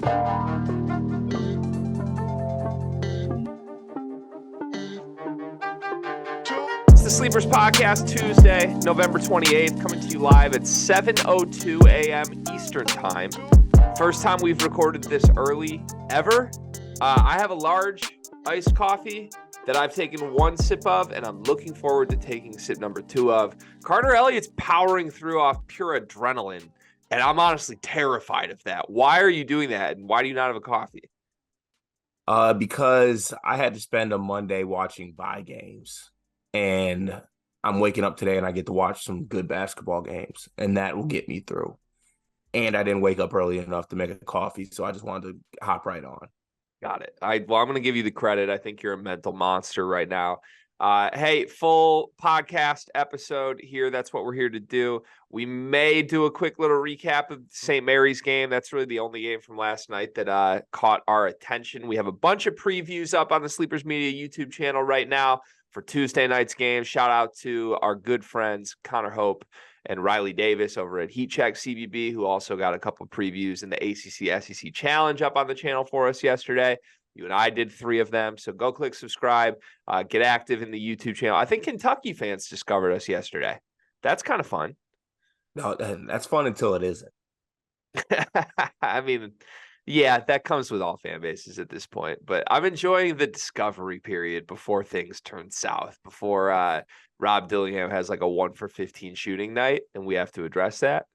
It's the Sleepers Podcast, Tuesday, November 28th, coming to you live at 7:02 a.m. Eastern Time. First time we've recorded this early ever. I have a large iced coffee that I've taken one sip of, and I'm looking forward to taking sip number 2 of. Carter Elliott's powering through off pure adrenaline, and I'm honestly terrified of that. Why are you doing that, and why do you not have a coffee? Because I had to spend a Monday watching bye games, and I'm waking up today and I get to watch some good basketball games, and that will get me through. And I didn't wake up early enough to make a coffee, so I just wanted to hop right on. Got it. I'm going to give you the credit. I think you're a mental monster right now. Hey, full podcast episode here. That's what we're here to do. We may do a quick little recap of St. Mary's game. That's really the only game from last night that caught our attention. We have a bunch of previews up on the Sleepers Media YouTube channel right now for Tuesday night's game. Shout out to our good friends, Connor Hope and Riley Davis over at Heat Check CBB, who also got a couple of previews in the ACC-SEC Challenge up on the channel for us yesterday. You and I did 3 of them, so go click subscribe, get active in the YouTube channel. I think Kentucky fans discovered us yesterday. That's kind of fun. No, that's fun until it isn't. I mean, yeah, that comes with all fan bases at this point, but I'm enjoying the discovery period before things turn south, before Rob Dillingham has like a 1 for 15 shooting night, and we have to address that.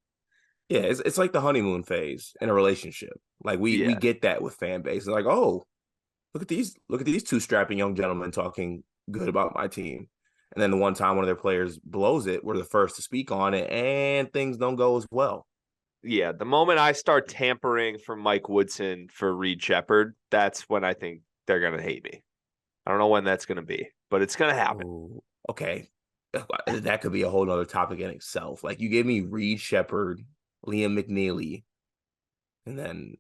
Yeah, it's like the honeymoon phase in a relationship. Like we get that with fan base. Like, oh, look at these 2 strapping young gentlemen talking good about my team. And then the one time one of their players blows it, we're the first to speak on it, and things don't go as well. Yeah, the moment I start tampering for Mike Woodson for Reed Shepherd, that's when I think they're going to hate me. I don't know when that's going to be, but it's going to happen. Ooh, okay. That could be a whole nother topic in itself. Like, you gave me Reed Shepherd, Liam McNeely, and then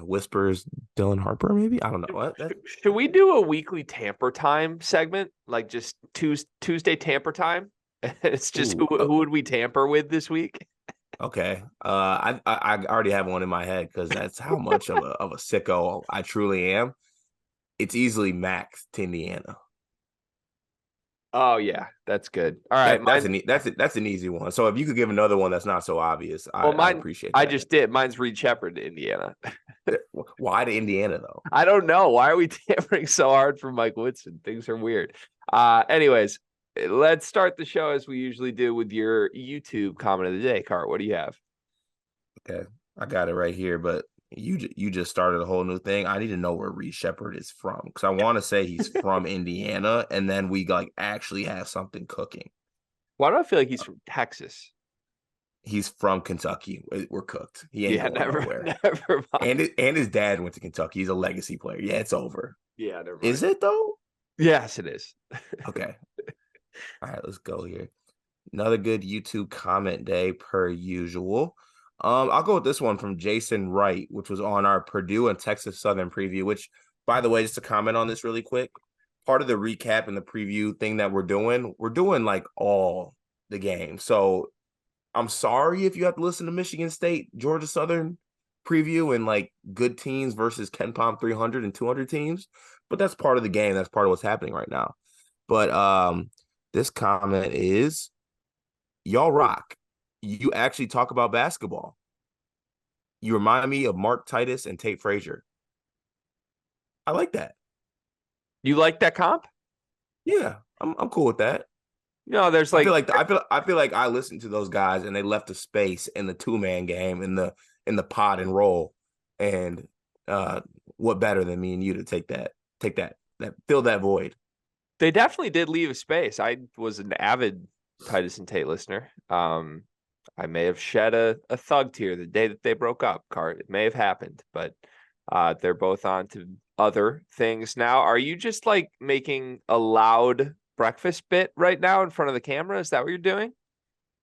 Whispers, Dylan Harper, maybe? I don't know. Should we do a weekly tamper time segment? Like just Tuesday tamper time? It's just who would we tamper with this week? Okay. I already have one in my head because that's how much of a sicko I truly am. It's easily Max to Indiana. Oh yeah, that's good. All right, that's an easy one. So if you could give another one that's not so obvious, I appreciate that. I just did. Mine's Reed Shepherd to Indiana. Why to Indiana though? I don't know. Why are we tampering so hard for Mike Woodson? Things are weird. Anyways, let's start the show as we usually do with your YouTube comment of the day. Cart, what do you have? Okay, I got it right here, but you just started a whole new thing. I need to know where Reed Shepherd is from because I want to say he's from Indiana, and then we like actually have something cooking. Why do I feel like he's from Texas? He's from Kentucky. We're cooked. He ain't never mind. And his dad went to Kentucky. He's a legacy player. Yeah, it's over. Yeah, never mind. Is it though? Yes, it is. Okay. All right, let's go here. Another good YouTube comment day per usual. I'll go with this one from Jason Wright, which was on our Purdue and Texas Southern preview, which, by the way, just to comment on this really quick, part of the recap and the preview thing that we're doing like all the games. So I'm sorry if you have to listen to Michigan State, Georgia Southern preview and like good teams versus KenPom 300 and 200 teams, but that's part of the game. That's part of what's happening right now. But this comment is, y'all rock. You actually talk about basketball. You remind me of Mark Titus and Tate Frazier. I like that. You like that comp? Yeah, I'm cool with that. No, there's like I feel like I listened to those guys and they left a space in the 2-man game in the pod and roll. And what better than me and you to take that fill that void. They definitely did leave a space. I was an avid Titus and Tate listener. I may have shed a thug tear the day that they broke up, Cart. It may have happened, but they're both on to other things now. Are you just like making a loud breakfast bit right now in front of the camera? Is that what you're doing?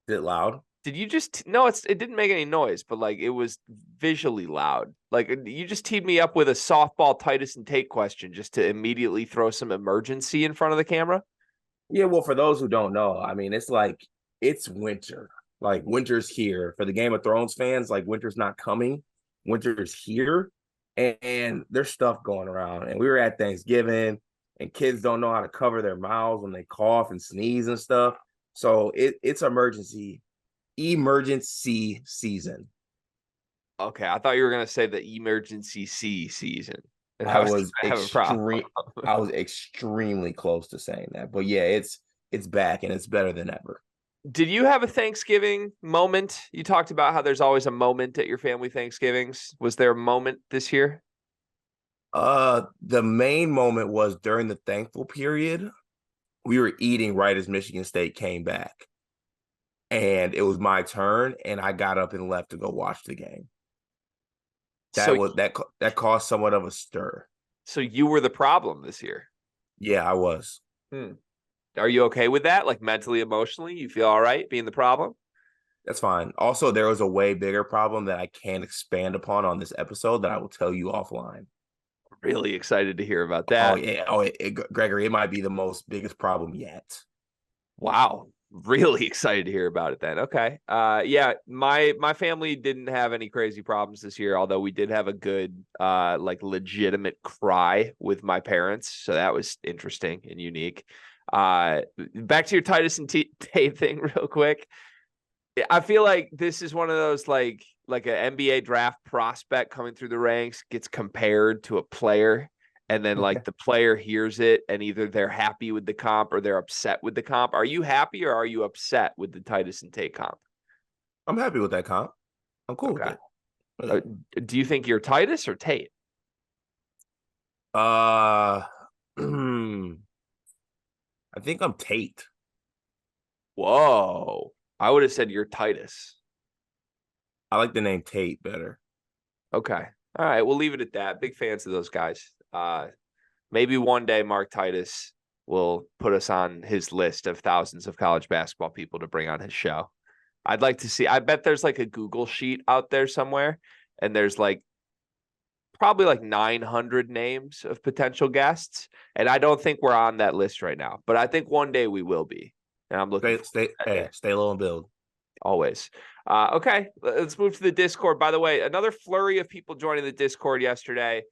Is it loud? Did you just no? It didn't make any noise, but like it was visually loud. Like you just teed me up with a softball Titus and Tate question just to immediately throw some emergency in front of the camera. Yeah, well, for those who don't know, I mean, it's like it's winter. Like winter's here. For the Game of Thrones fans, like winter's not coming. winter's here, and there's stuff going around. And we were at Thanksgiving, and kids don't know how to cover their mouths when they cough and sneeze and stuff. So it's emergency season. Okay, I thought you were gonna say the emergency C season. And I I was was gonna have a problem. extremely close to saying that. But yeah, it's back and it's better than ever. Did you have a Thanksgiving moment? You talked about how there's always a moment at your family Thanksgivings. Was there a moment this year? The main moment was during the thankful period. We were eating right as Michigan State came back. And it was my turn, and I got up and left to go watch the game. That caused somewhat of a stir. So you were the problem this year. Yeah, I was. Are you okay with that? Like mentally, emotionally, you feel all right being the problem? That's fine. Also, there was a way bigger problem that I can't expand upon on this episode that I will tell you offline. Really excited to hear about that. Oh yeah. Gregory, it might be the biggest problem yet. Wow. Really excited to hear about it then. Okay. Yeah, my family didn't have any crazy problems this year, although we did have a good like legitimate cry with my parents. So that was interesting and unique. Back to your Titus and Tate thing real quick. I feel like this is one of those like an NBA draft prospect coming through the ranks gets compared to a player, and then like the player hears it and either they're happy with the comp or they're upset with the comp. Are you happy or are you upset with the Titus and Tate comp? I'm happy with that comp. I'm cool with it. Do you think you're Titus or Tate? I think I'm Tate. Whoa. I would have said you're Titus. I like the name Tate better. Okay. All right. We'll leave it at that. Big fans of those guys. Maybe one day Mark Titus will put us on his list of thousands of college basketball people to bring on his show. I'd like to see. I bet there's like a Google sheet out there somewhere, and there's like probably like 900 names of potential guests. And I don't think we're on that list right now, but I think one day we will be. And I'm looking. Stay low and build. Always. Okay, let's move to the Discord. By the way, another flurry of people joining the Discord yesterday.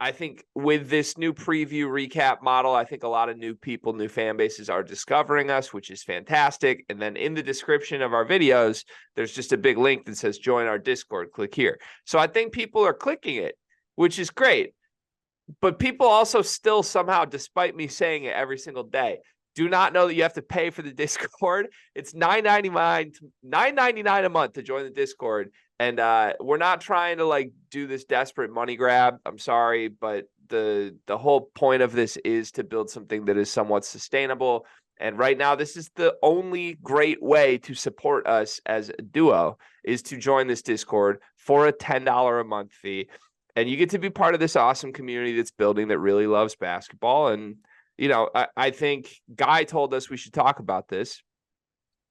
I think with this new preview recap model, I think a lot of new people, new fan bases are discovering us, which is fantastic. And then in the description of our videos, there's just a big link that says join our Discord. Click here. So I think people are clicking it, which is great. But people also still somehow, despite me saying it every single day, do not know that you have to pay for the Discord. It's $9.99 a month to join the Discord. And we're not trying to like do this desperate money grab. I'm sorry, but the whole point of this is to build something that is somewhat sustainable. And right now, this is the only great way to support us as a duo is to join this Discord for a $10 a month fee. And you get to be part of this awesome community that's building that really loves basketball. And you know, I think Guy told us we should talk about this.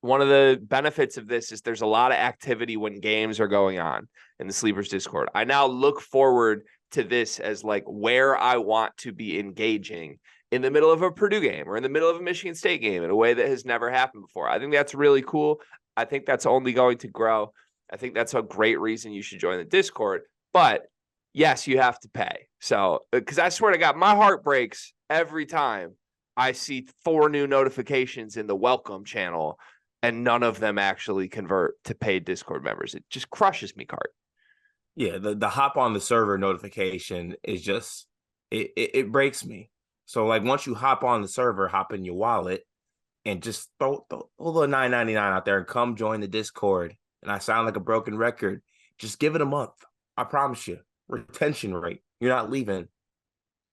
One of the benefits of this is there's a lot of activity when games are going on in the Sleepers Discord. I now look forward to this as like where I want to be engaging in the middle of a Purdue game or in the middle of a Michigan State game in a way that has never happened before. I think that's really cool. I think that's only going to grow. I think that's a great reason you should join the Discord. But yes, you have to pay. So, because I swear to God, my heart breaks every time I see 4 new notifications in the welcome channel and none of them actually convert to paid Discord members. It just crushes me, Cart. Yeah, the hop on the server notification is just, it breaks me. So like once you hop on the server, hop in your wallet and just throw the $9.99 out there and come join the Discord. And I sound like a broken record. Just give it a month. I promise you. Retention rate. You're not leaving.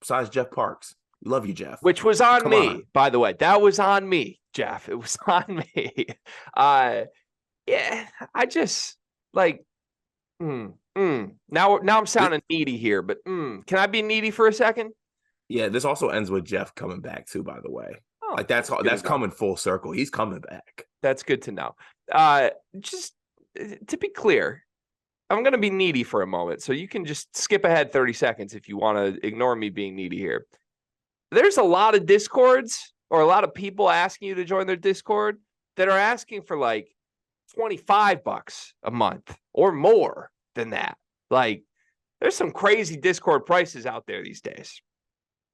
Besides Jeff Parks. We love you, Jeff. Which was on me, by the way. That was on me, Jeff. It was on me. Yeah, I just like now I'm sounding needy here, but can I be needy for a second? Yeah, this also ends with Jeff coming back too, by the way. Oh, like that's coming full circle. He's coming back. That's good to know. Just to be clear, I'm going to be needy for a moment, so you can just skip ahead 30 seconds if you want to ignore me being needy here. There's a lot of Discords or a lot of people asking you to join their Discord that are asking for like $25 a month or more than that. Like There's some crazy Discord prices out there these days.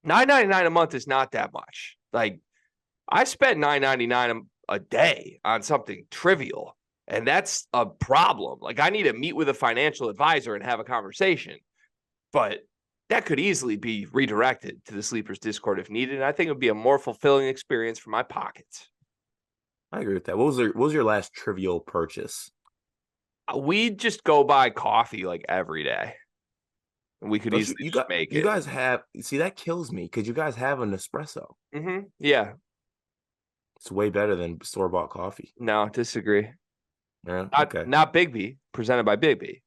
$9.99 a month is not that much. Like, I spent $9.99 a day on something trivial, and that's a problem. Like, I need to meet with a financial advisor and have a conversation, but that could easily be redirected to the Sleepers Discord if needed. And I think it would be a more fulfilling experience for my pockets. I agree with that. What was your last trivial purchase? We just go buy coffee like every day. And we could easily just make it. You guys have, see, that kills me because you guys have an espresso. Mm-hmm. Yeah. It's way better than store-bought coffee. No, disagree. Yeah, okay. Not Bigby, presented by Bigby.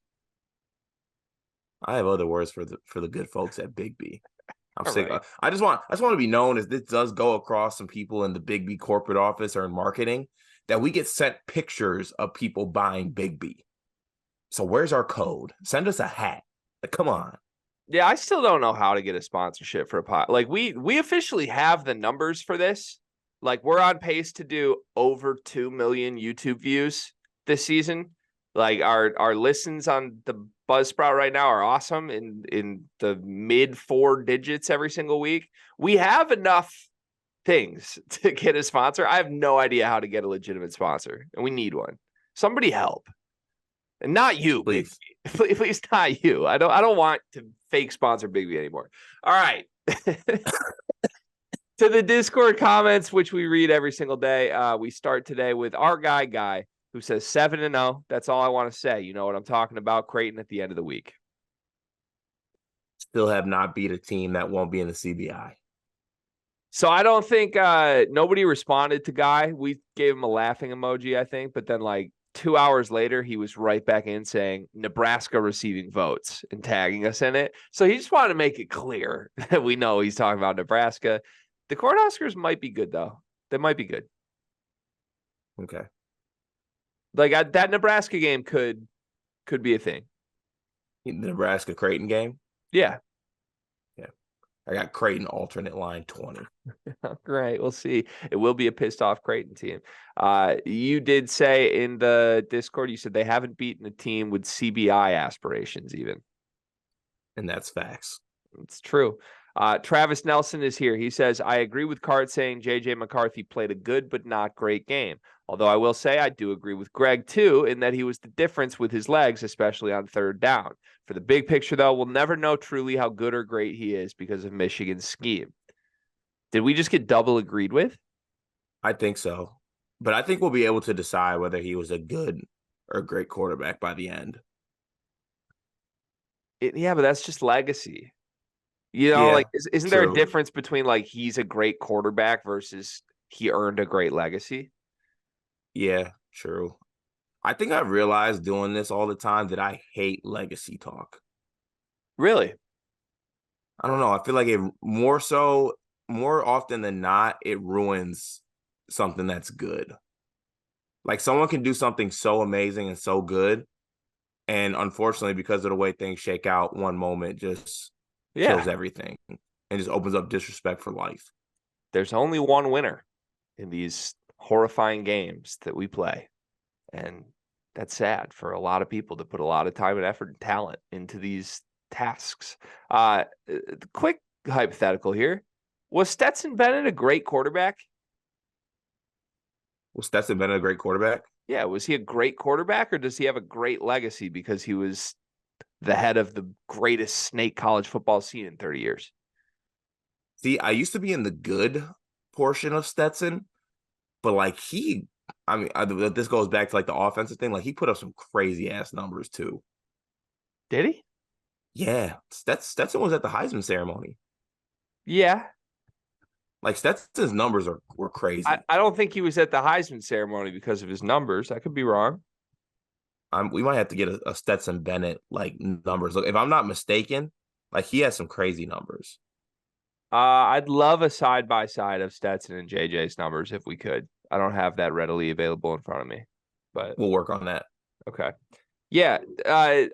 I have other words for the good folks at Bigby. I'm sick. Right. I just want to be known as this does go across some people in the Bigby corporate office or in marketing that we get sent pictures of people buying Bigby. So where's our code? Send us a hat. Like, come on. Yeah, I still don't know how to get a sponsorship for a pod. Like, we officially have the numbers for this. Like, we're on pace to do over 2 million YouTube views this season. Like, our listens on the Buzzsprout right now are awesome in the mid 4 digits every single week. We have enough things to get a sponsor. I have no idea how to get a legitimate sponsor, and we need one. Somebody help. And not you, Please. Bigby. Please not you. I don't want to fake sponsor Bigby anymore. All right. To the Discord comments, which we read every single day. We start today with our guy who says 7-0. That's all I want to say. You know what I'm talking about. Creighton at the end of the week. Still have not beat a team that won't be in the CBI. So I don't think nobody responded to Guy. We gave him a laughing emoji, I think, but then like 2 hours later, he was right back in saying Nebraska receiving votes and tagging us in it. So he just wanted to make it clear that we know he's talking about Nebraska. The Cornhuskers might be good, though. They might be good. Okay. Like that Nebraska game could be a thing. The Nebraska Creighton game? Yeah. Yeah. I got Creighton alternate line 20. Great. We'll see. It will be a pissed off Creighton team. You did say in the Discord, you said they haven't beaten a team with CBI aspirations even. And that's facts. It's true. Travis Nelson is here. He says, I agree with Card saying J.J. McCarthy played a good but not great game. Although I will say I do agree with Greg, too, in that he was the difference with his legs, especially on third down. For the big picture, though, we'll never know truly how good or great he is because of Michigan's scheme. Did we just get double agreed with? I think so. But I think we'll be able to decide whether he was a good or great quarterback by the end. Yeah, but that's just legacy. You know, like, isn't there a difference between, like, he's a great quarterback versus he earned a great legacy? Yeah, true. I think I've realized doing this all the time that I hate legacy talk. Really? I don't know. I feel like it more often than not, it ruins something that's good. Like someone can do something so amazing and so good. And unfortunately, because of the way things shake out, one moment just kills everything and just opens up disrespect for life. There's only one winner in these horrifying games that we play. And that's sad for a lot of people to put a lot of time and effort and talent into these tasks. Quick hypothetical here. Was Stetson Bennett a great quarterback? Was Stetson Bennett a great quarterback? Yeah. Was he a great quarterback or does he have a great legacy because he was the head of the greatest snake college football scene in 30 years? See, I used to be in the good portion of Stetson, but like this goes back to like the offensive thing. Like he put up some crazy ass numbers too. Did he? Yeah. Stetson was at the Heisman ceremony. Yeah. Like Stetson's numbers were crazy. I don't think he was at the Heisman ceremony because of his numbers. I could be wrong. We might have to get a Stetson Bennett like numbers. Look, if I'm not mistaken, like he has some crazy numbers. I'd love a side-by-side of Stetson and JJ's numbers if we could. I don't have that readily available in front of me, but we'll work on that. Okay. Yeah.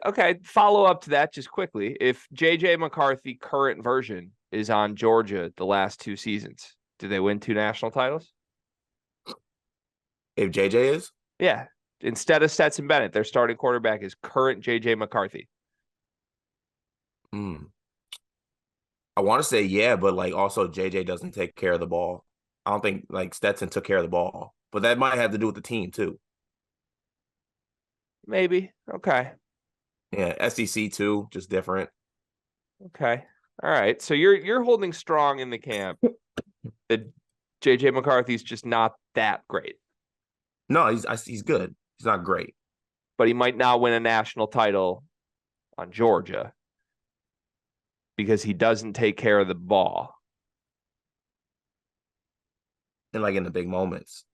Okay. Follow up to that just quickly. If JJ McCarthy current version is on Georgia the last 2 seasons, do they win 2 national titles? If JJ is? Yeah. Instead of Stetson Bennett, their starting quarterback is current JJ McCarthy. Hmm. I want to say yeah, but like also JJ doesn't take care of the ball. I don't think like Stetson took care of the ball, but that might have to do with the team too. Maybe. Okay. Yeah, SEC too, just different. Okay. All right. So you're holding strong in the camp that JJ McCarthy's just not that great, No, he's good. He's not great. but he might not win a national title on Georgia because he doesn't take care of the ball. And like in the big moments.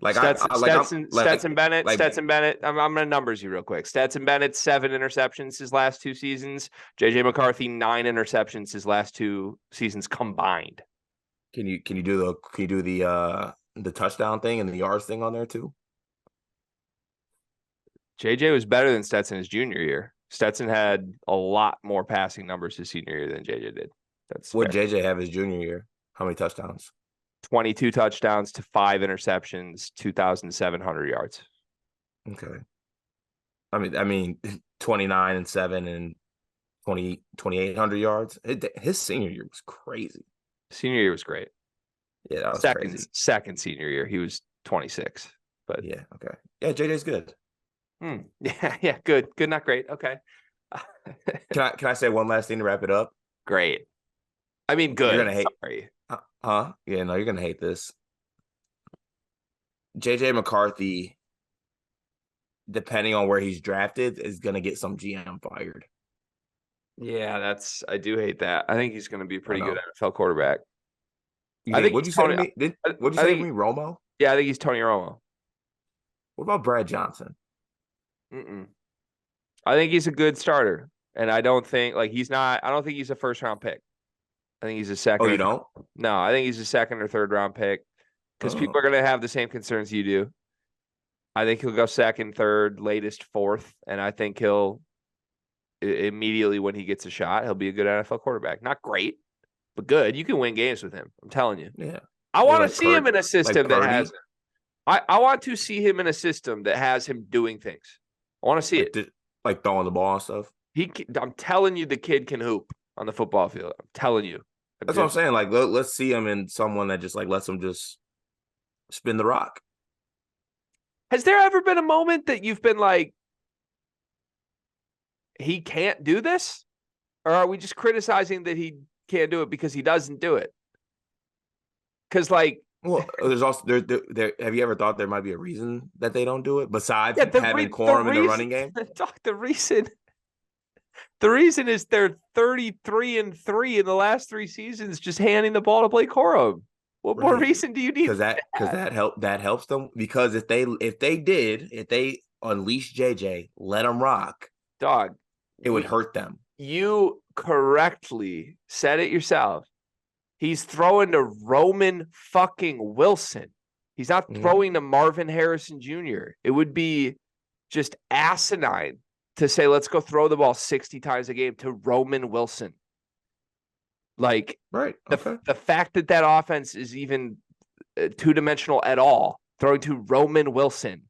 Like Stetson Bennett. like Stetson Bennett. I'm gonna numbers you real quick. Stetson Bennett 7 interceptions his last 2 seasons. JJ McCarthy 9 interceptions his last 2 seasons combined. can you do the touchdown thing and the yards thing on there too? JJ was better than Stetson his junior year. Stetson had a lot more passing numbers his senior year than JJ did. That's What fair. JJ have his junior year? How many touchdowns? 22 touchdowns to 5 interceptions, 2,700 yards. Okay. I mean 29 and 7 and 2,800 yards. His senior year was crazy. Senior year was great. Yeah, that was Second crazy. second senior year, he was 26. But Yeah, okay. Yeah, JJ's good. yeah, good, not great. Okay. Can I say one last thing to wrap it up? Great. I mean, You're good. gonna hate, Sorry. huh? Yeah, no, you're gonna hate this. JJ McCarthy, depending on where he's drafted, is gonna get some GM fired. Yeah, I do hate that. I think he's going to be a I pretty good know. NFL quarterback. You I think? think What'd he's you say to Tony. me? What'd you I say to think, me, Romo? yeah, I think he's Tony Romo. What about Brad Johnson? Mm-mm. I think he's a good starter, and I don't think he's not. I don't think he's a first round pick. I think he's a Oh, second or you don't? no. I think he's a second or third round pick because people Oh, are going to have the same concerns you do. I think he'll go second, third, latest fourth, and I think he'll immediately when he gets a shot, he'll be a good NFL quarterback. Not great, but good. You can win games with him. I'm telling you. yeah. I You're want to like see him in a like system that has. Purdy, I want to see him in a system that has him doing things. I want to see it. like throwing the ball and stuff. I'm telling you, the kid can hoop on the football field. I'm telling you. That's what I'm saying. Like, let's see him in someone that just like lets him just spin the rock. Has there ever been a moment that you've been like, he can't do this? Or are we just criticizing that he can't do it because he doesn't do it? Because well, there's also there. Have you ever thought there might be a reason that they don't do it besides yeah, having Quorum in the running game? The reason is they're 33-3 in the last 3 seasons, just handing the ball to Blake Corum. What more reason do you need? Because that helps them. Because if they unleash JJ, let him rock, Dog, it would hurt them. You correctly said it yourself. He's throwing to Roman fucking Wilson. He's not throwing to Marvin Harrison Jr. It would be just asinine to say, let's go throw the ball 60 times a game to Roman Wilson. Like, right. Okay. The fact that offense is even two-dimensional at all, throwing to Roman Wilson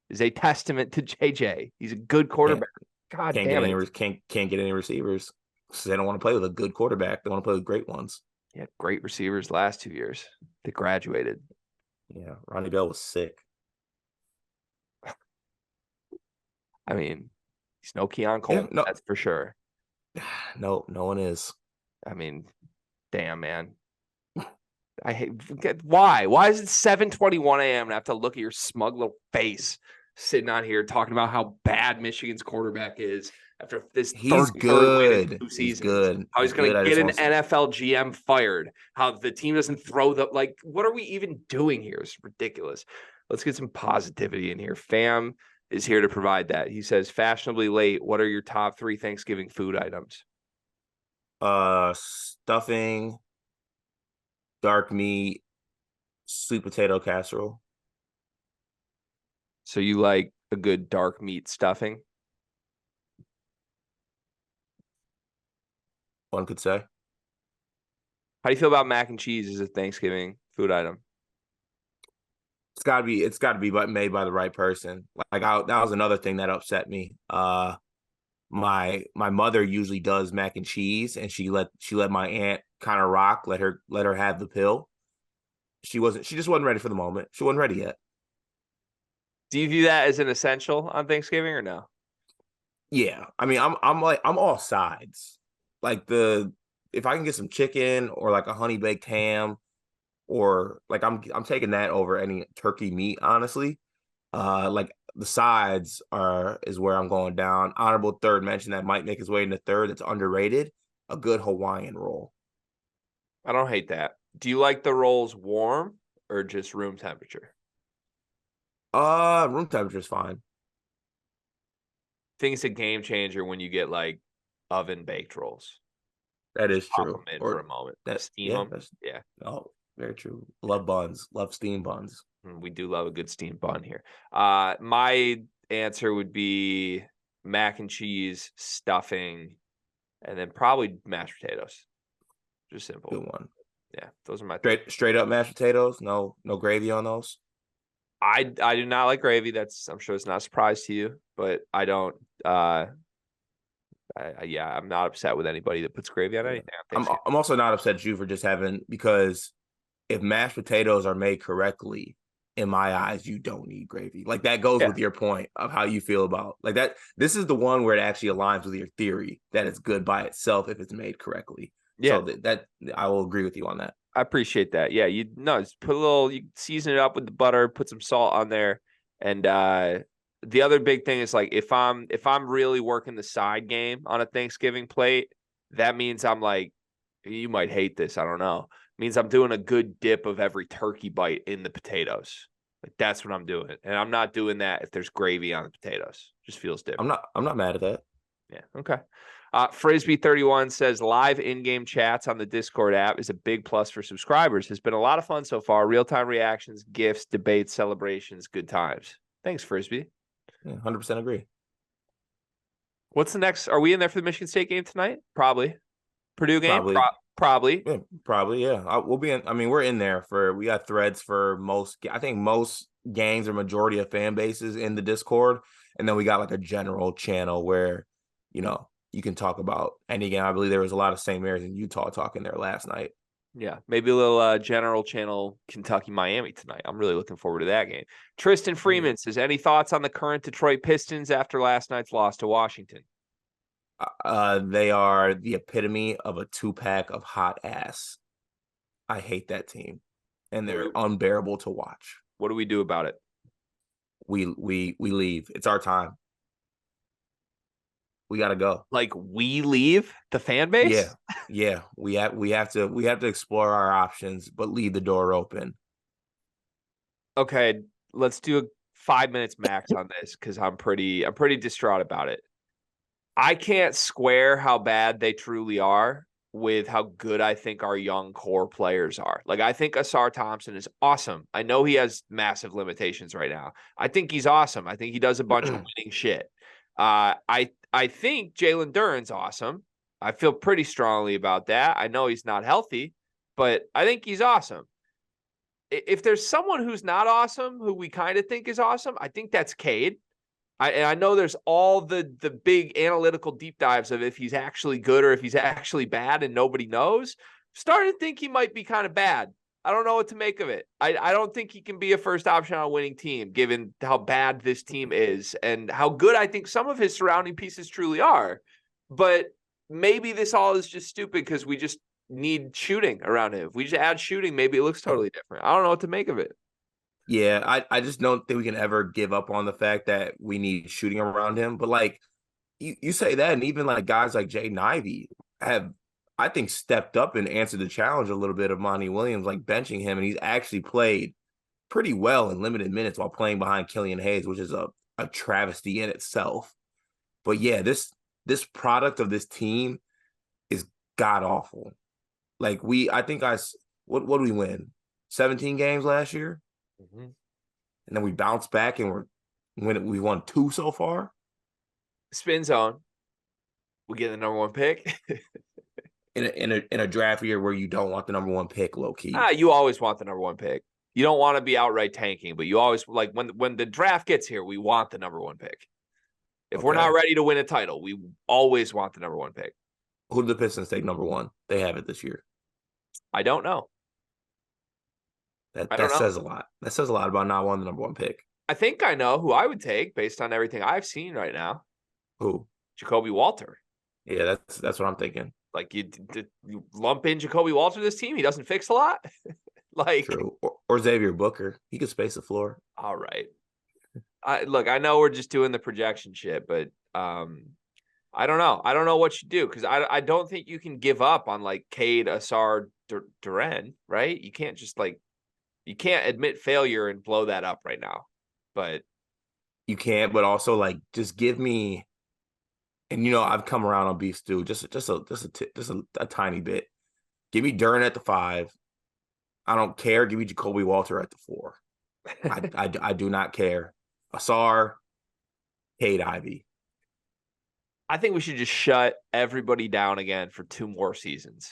is a testament to JJ. He's a good quarterback. God can't damn get it. Can't get any receivers. So they don't want to play with a good quarterback. They want to play with great ones. Yeah, great receivers last 2 years. They graduated. Yeah, Ronnie Bell was sick. I mean, he's no Keon Coleman, that's for sure. No one is. I mean, damn, man. I hate why? Why is it 7:21 a.m. and I have to look at your smug little face sitting on here talking about how bad Michigan's quarterback is after this he's 33rd win in 2 seasons? He's good. How he's going to get an NFL GM fired. How the team doesn't throw what are we even doing here? It's ridiculous. Let's get some positivity in here. Fam is here to provide that. He says, fashionably late, what are your top 3 Thanksgiving food items? Stuffing, dark meat, sweet potato casserole. So you like a good dark meat stuffing? One could say. How do you feel about mac and cheese as a Thanksgiving food item? It's got to be made by the right person. Like that was another thing that upset me. my mother usually does mac and cheese, and she let my aunt kind of rock, let her have the pill. She just wasn't ready for the moment. She wasn't ready yet. Do you view that as an essential on Thanksgiving or no? Yeah. I mean, I'm all sides. Like if I can get some chicken or like a honey baked ham, or like I'm taking that over any turkey meat, honestly. Like the sides is where I'm going down. Honorable third mention that might make his way into third. That's underrated. A good Hawaiian roll. I don't hate that. Do you like the rolls warm or just room temperature? Room temperature is fine. I think it's a game changer when you get like oven baked rolls. That is Pop true. them in Or for a moment. Steam yeah, them. Yeah. oh, very true. Love buns. Love steam buns. We do love a good steamed bun here. My answer would be mac and cheese, stuffing, and then probably mashed potatoes. Just simple. Good one. Yeah, those are my straight up mashed potatoes. No gravy on those. I do not like gravy. I'm sure it's not a surprise to you, but I don't. I'm not upset with anybody that puts gravy on anything. I'm also not upset at you for just having, because if mashed potatoes are made correctly, in my eyes, you don't need gravy. Like that goes with your point of how you feel about like that. This is the one where it actually aligns with your theory that it's good by itself if it's made correctly. Yeah. So that I will agree with you on that. I appreciate that. Yeah, just put you season it up with the butter, put some salt on there, and the other big thing is like if I'm really working the side game on a Thanksgiving plate, that means I'm like, you might hate this, I don't know. It means I'm doing a good dip of every turkey bite in the potatoes. Like that's what I'm doing, and I'm not doing that if there's gravy on the potatoes. Just feels different. I'm not mad at that. Yeah. Okay. Frisbee31 says live in-game chats on the Discord app is a big plus for subscribers. Has been a lot of fun so far. Real-time reactions, gifts, debates, celebrations, good times. Thanks, Frisbee. Yeah, 100% agree. What's the next? Are we in there for the Michigan State game tonight? Probably. Purdue game? Probably. Yeah, probably, yeah. We'll be in. I mean, we're in there we got threads for most games or majority of fan bases in the Discord. And then we got like a general channel where, you can talk about any game. I believe there was a lot of St. Mary's and Utah talking there last night. Yeah, maybe a little general channel Kentucky-Miami tonight. I'm really looking forward to that game. Tristan Freeman says, any thoughts on the current Detroit Pistons after last night's loss to Washington? They are the epitome of a 2-pack of hot ass. I hate that team, and they're unbearable to watch. What do we do about it? We leave. It's our time. We got to go. Like we leave the fan base? Yeah. We have to explore our options, but leave the door open. Okay, let's do 5 minutes max on this because I'm pretty distraught about it. I can't square how bad they truly are with how good I think our young core players are. Like I think Asar Thompson is awesome. I know he has massive limitations right now. I think he's awesome. I think he does a bunch of winning shit. I think Jalen Duren's awesome. I feel pretty strongly about that. I know he's not healthy, but I think he's awesome. If there's someone who's not awesome, who we kind of think is awesome, I think that's Cade. I know there's all the big analytical deep dives of if he's actually good or if he's actually bad and nobody knows. Starting to think he might be kind of bad. I don't know what to make of it. I don't think he can be a first option on a winning team, given how bad this team is and how good I think some of his surrounding pieces truly are. But maybe this all is just stupid because we just need shooting around him. If we just add shooting, maybe it looks totally different. I don't know what to make of it. Yeah, I just don't think we can ever give up on the fact that we need shooting around him. But like you say that, and even like guys like Jaden Ivey have, I think, stepped up and answered the challenge a little bit of Monty Williams, like benching him, and he's actually played pretty well in limited minutes while playing behind Killian Hayes, which is a travesty in itself. But yeah, this product of this team is god awful. Like what do we win? 17 games last year? Mm-hmm. And then we bounced back and we won 2 so far. Spin zone. We get the number 1 pick. in a draft year where you don't want the number 1 pick, low key. You always want the number 1 pick. You don't want to be outright tanking, but you always like when the draft gets here, we want the number 1 pick. If we're not Okay. ready to win a title, we always want the number 1 pick. Who did the Pistons take number 1? They have it this year. I don't know. That says a lot. That says a lot about not wanting the number 1 pick. I think I know who I would take based on everything I've seen right now. Who? Jacoby Walter. Yeah, that's what I'm thinking. Like you lump in Jacoby Walter to this team, he doesn't fix a lot. Like True. Or Xavier Booker. He could space the floor. All right. I know we're just doing the projection shit, but I don't know. I don't know what you do because I don't think you can give up on like Cade, Asar, Duren, right? You can't just you can't admit failure and blow that up right now. But you can't, but also like just give me, and I've come around on beef stew just a tiny bit. Give me Duren at the 5. I don't care. Give me Jacoby Walter at the 4. I do not care. Asar, Cade Ivy. I think we should just shut everybody down again for 2 more seasons.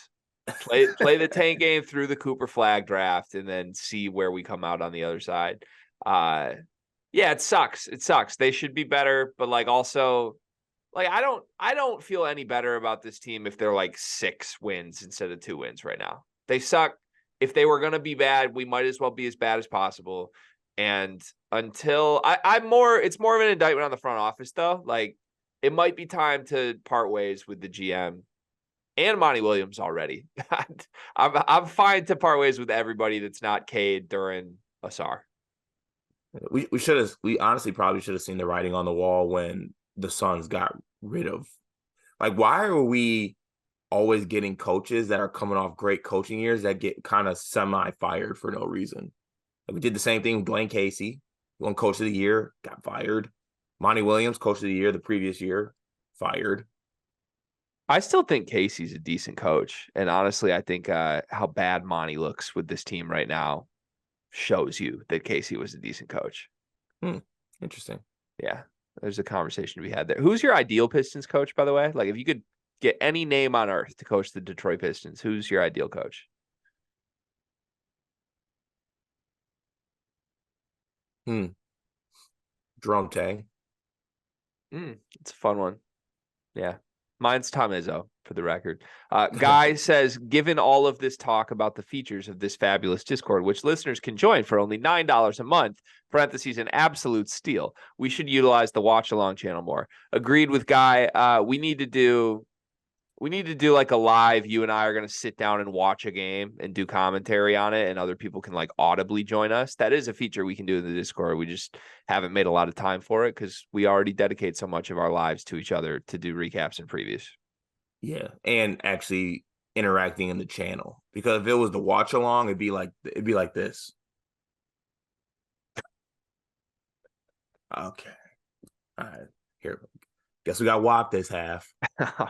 Play the tank game through the Cooper Flag draft and then see where we come out on the other side. Yeah, it sucks. It sucks. They should be better, but also I don't feel any better about this team if they're 6 wins instead of 2 wins right now. They suck. If they were going to be bad, we might as well be as bad as possible. And until it's more of an indictment on the front office though. It might be time to part ways with the GM and Monty Williams already. I'm fine to part ways with everybody that's not Cade, Duren, Asar. We honestly probably should have seen the writing on the wall when the Suns got rid of. Why are we always getting coaches that are coming off great coaching years that get kind of semi-fired for no reason? We did the same thing with Dwayne Casey, won Coach of the Year, got fired. Monty Williams, Coach of the Year the previous year, fired. I still think Casey's a decent coach. And honestly, I think how bad Monty looks with this team right now shows you that Casey was a decent coach. Interesting. Yeah, there's a conversation to be had there. Who's your ideal Pistons coach, by the way? If you could get any name on earth to coach the Detroit Pistons, who's your ideal coach? Jerome Tang. It's a fun one. Yeah. Mine's Tom Izzo, for the record. Guy says, given all of this talk about the features of this fabulous Discord, which listeners can join for only $9 a month, parentheses, an absolute steal, we should utilize the watch along channel more. Agreed with Guy. We need to do a live. You and I are going to sit down and watch a game and do commentary on it, and other people can audibly join us. That is a feature we can do in the Discord. We just haven't made a lot of time for it because we already dedicate so much of our lives to each other to do recaps and previews. Yeah, and actually interacting in the channel, because if it was the watch along, it'd be like this. Okay, all right, here. Guess we got WAP this half.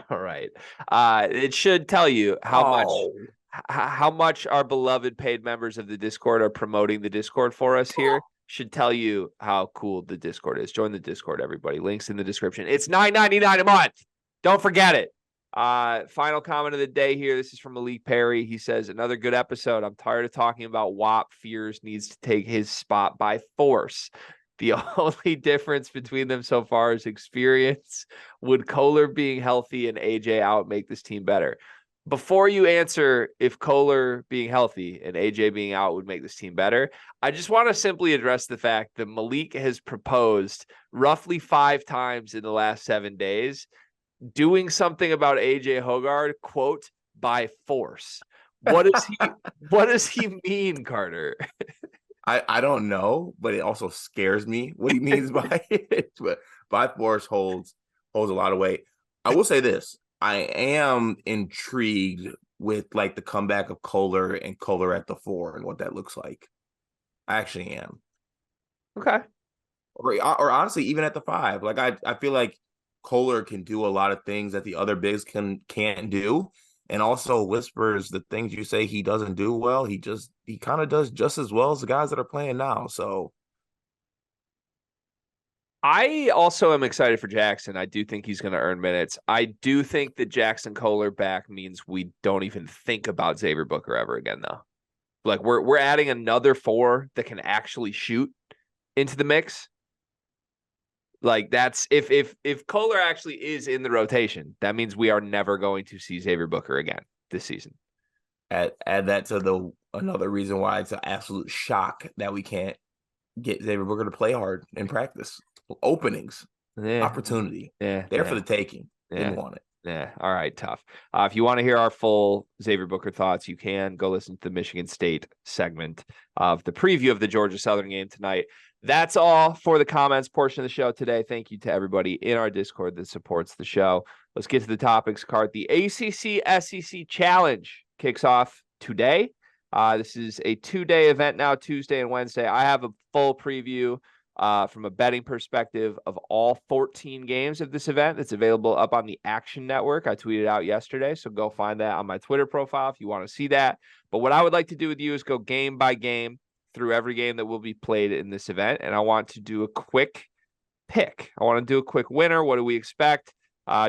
All right. It should tell you how much our beloved paid members of the Discord are promoting the Discord for us here. Should tell you how cool the Discord is. Join the Discord, everybody. Links in the description. It's $9.99 a month. Don't forget it. Final comment of the day here. This is from Malik Perry. He says, another good episode. I'm tired of talking about WAP. Fears needs to take his spot by force. The only difference between them so far is experience. Would Kohler being healthy and AJ out make this team better? Before you answer if Kohler being healthy and AJ being out would make this team better, I just want to simply address the fact that Malik has proposed roughly 5 times in the last 7 days doing something about AJ Hoggard, quote, by force. What does he mean, Carter? I don't know, but it also scares me what he means by it. But by force holds a lot of weight. I will say this. I am intrigued with the comeback of Kohler and Kohler at the 4 and what that looks like. I actually am. Okay. Or honestly, even at the 5. I feel like Kohler can do a lot of things that the other bigs can't do. And also whispers the things you say he doesn't do well. He kind of does just as well as the guys that are playing now. So I also am excited for Jackson. I do think he's going to earn minutes. I do think that Jackson Kohler back means we don't even think about Xavier Booker ever again, though. We're adding another 4 that can actually shoot into the mix. Like that's if Kohler actually is in the rotation, that means we are never going to see Xavier Booker again this season. Add that to another reason why it's an absolute shock that we can't get Xavier Booker to play hard in practice. Openings, opportunity, there for the taking. Didn't want it. Yeah. All right. Tough. If you want to hear our full Xavier Booker thoughts, you can go listen to the Michigan State segment of the preview of the Georgia Southern game tonight. That's all for the comments portion of the show today. Thank you to everybody in our Discord that supports the show. Let's get to the topics card. The ACC-SEC Challenge kicks off today. This is a 2-day event now, Tuesday and Wednesday. I have a full preview from a betting perspective of all 14 games of this event. That's available up on the Action Network. I tweeted out yesterday, so go find that on my Twitter profile if you want to see that. But what I would like to do with you is go game by game through every game that will be played in this event, and I want to do a quick pick. I want to do a quick winner. What do we expect?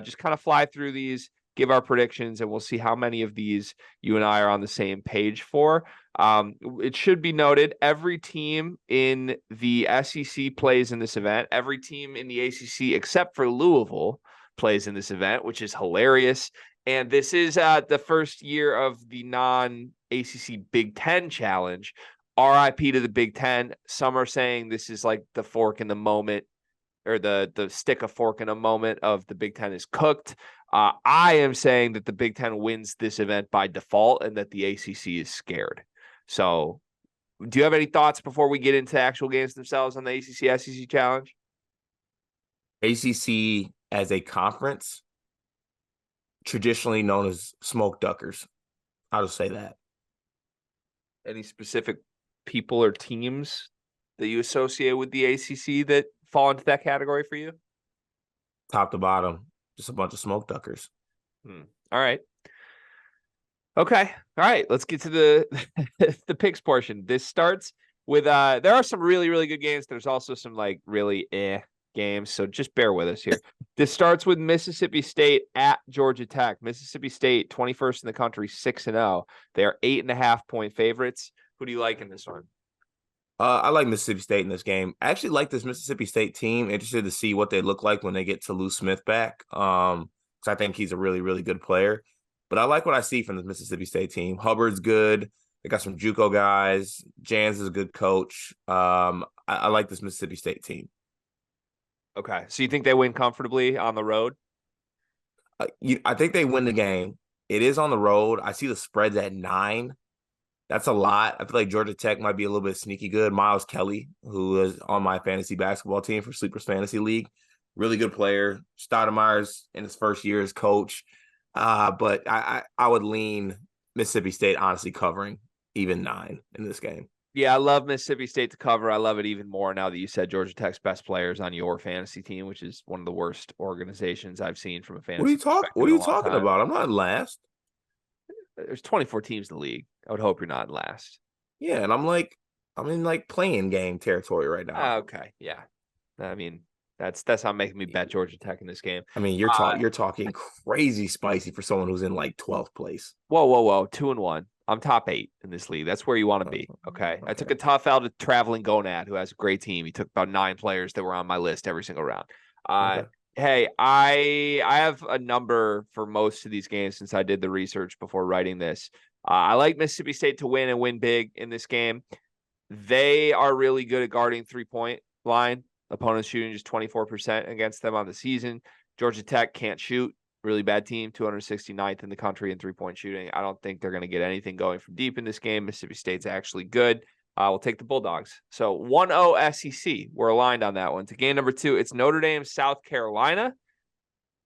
Just kind of fly through these, give our predictions, and we'll see how many of these you and I are on the same page for. It should be noted, every team in the SEC plays in this event. Every team in the ACC, except for Louisville, plays in this event, which is hilarious. And this is the first year of the non-ACC Big Ten Challenge. RIP to the Big Ten. Some are saying this is like the fork in the moment, or the stick a fork in a moment of the Big Ten is cooked. I am saying that the Big Ten wins this event by default and that the ACC is scared. So do you have any thoughts before we get into actual games themselves on the ACC-SEC Challenge? ACC as a conference, traditionally known as smoke duckers. I'll just say that. Any specific people or teams that you associate with the ACC that fall into that category for you? Top to bottom, just a bunch of smoke duckers. All right. Okay. All right. Let's get to the picks portion. This starts with there are some really, really good games. There's also some like really games. So just bear with us here. This starts with Mississippi State at Georgia Tech. Mississippi State, 21st in the country, 6-0. They are 8.5-point favorites. Who do you like in this one? I like Mississippi State in this game. I actually like this Mississippi State team. Interested to see what they look like when they get Toulouse Smith back. Because I think he's a really, really good player. But I like what I see from the Mississippi State team. Hubbard's good. They got some JUCO guys. Jans is a good coach. I like this Mississippi State team. Okay. So you think they win comfortably on the road? I think they win the game. It is on the road. I see the spreads at 9. That's a lot. I feel like Georgia Tech might be a little bit sneaky good. Miles Kelly, who is on my fantasy basketball team for Sleepers Fantasy League, really good player. Stoudemire's in his first year as coach. But I would lean Mississippi State, honestly, covering even 9 in this game. Yeah, I love Mississippi State to cover. I love it even more now that you said Georgia Tech's best players on your fantasy team, which is one of the worst organizations I've seen from a fantasy. What are you talking about? I'm not in last. There's 24 teams in the league. I would hope you're not in last. Yeah, and I'm in like playing game territory right now. Okay, yeah. I mean, that's not making me bet Georgia Tech in this game. I mean, you're talking crazy spicy for someone who's in like 12th place. Whoa. 2-1. I'm top 8 in this league. That's where you want to be. Okay. I took a tough L to Traveling Gonad, who has a great team. He took about 9 players that were on my list every single round. Hey, I have a number for most of these games since I did the research before writing this. I like Mississippi State to win and win big in this game. They are really good at guarding 3-point line. Opponents shooting just 24% against them on the season. Georgia Tech can't shoot. Really bad team, 269th in the country in 3-point shooting. I don't think they're going to get anything going from deep in this game. Mississippi State's actually good. We'll take the Bulldogs. So 1-0 SEC. We're aligned on that one. To game number 2, it's Notre Dame, South Carolina.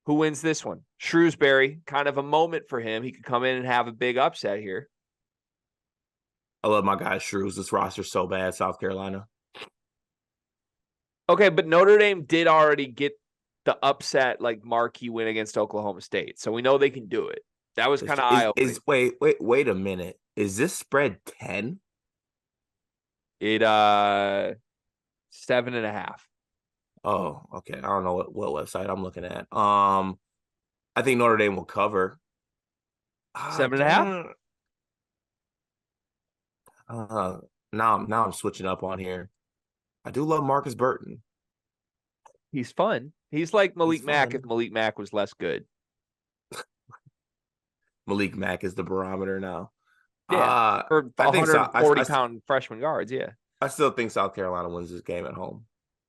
Who wins this one? Shrewsbury, kind of a moment for him. He could come in and have a big upset here. I love my guy Shrews. This roster's so bad, South Carolina. Okay, but Notre Dame did already get the upset, like marquee win against Oklahoma State. So we know they can do it. That was kind of eye-opening. Wait a minute. Is this spread 10? It 7.5. Oh, okay. I don't know what website I'm looking at. I think Notre Dame will cover. 7.5? Now I'm switching up on here. I do love Marcus Burton. He's fun. He's like Malik He's Mack fun. if Malik Mack was less good. Malik Mack is the barometer now. Yeah, for I think so. 140-pound freshman guards. Yeah. I still think South Carolina wins this game at home.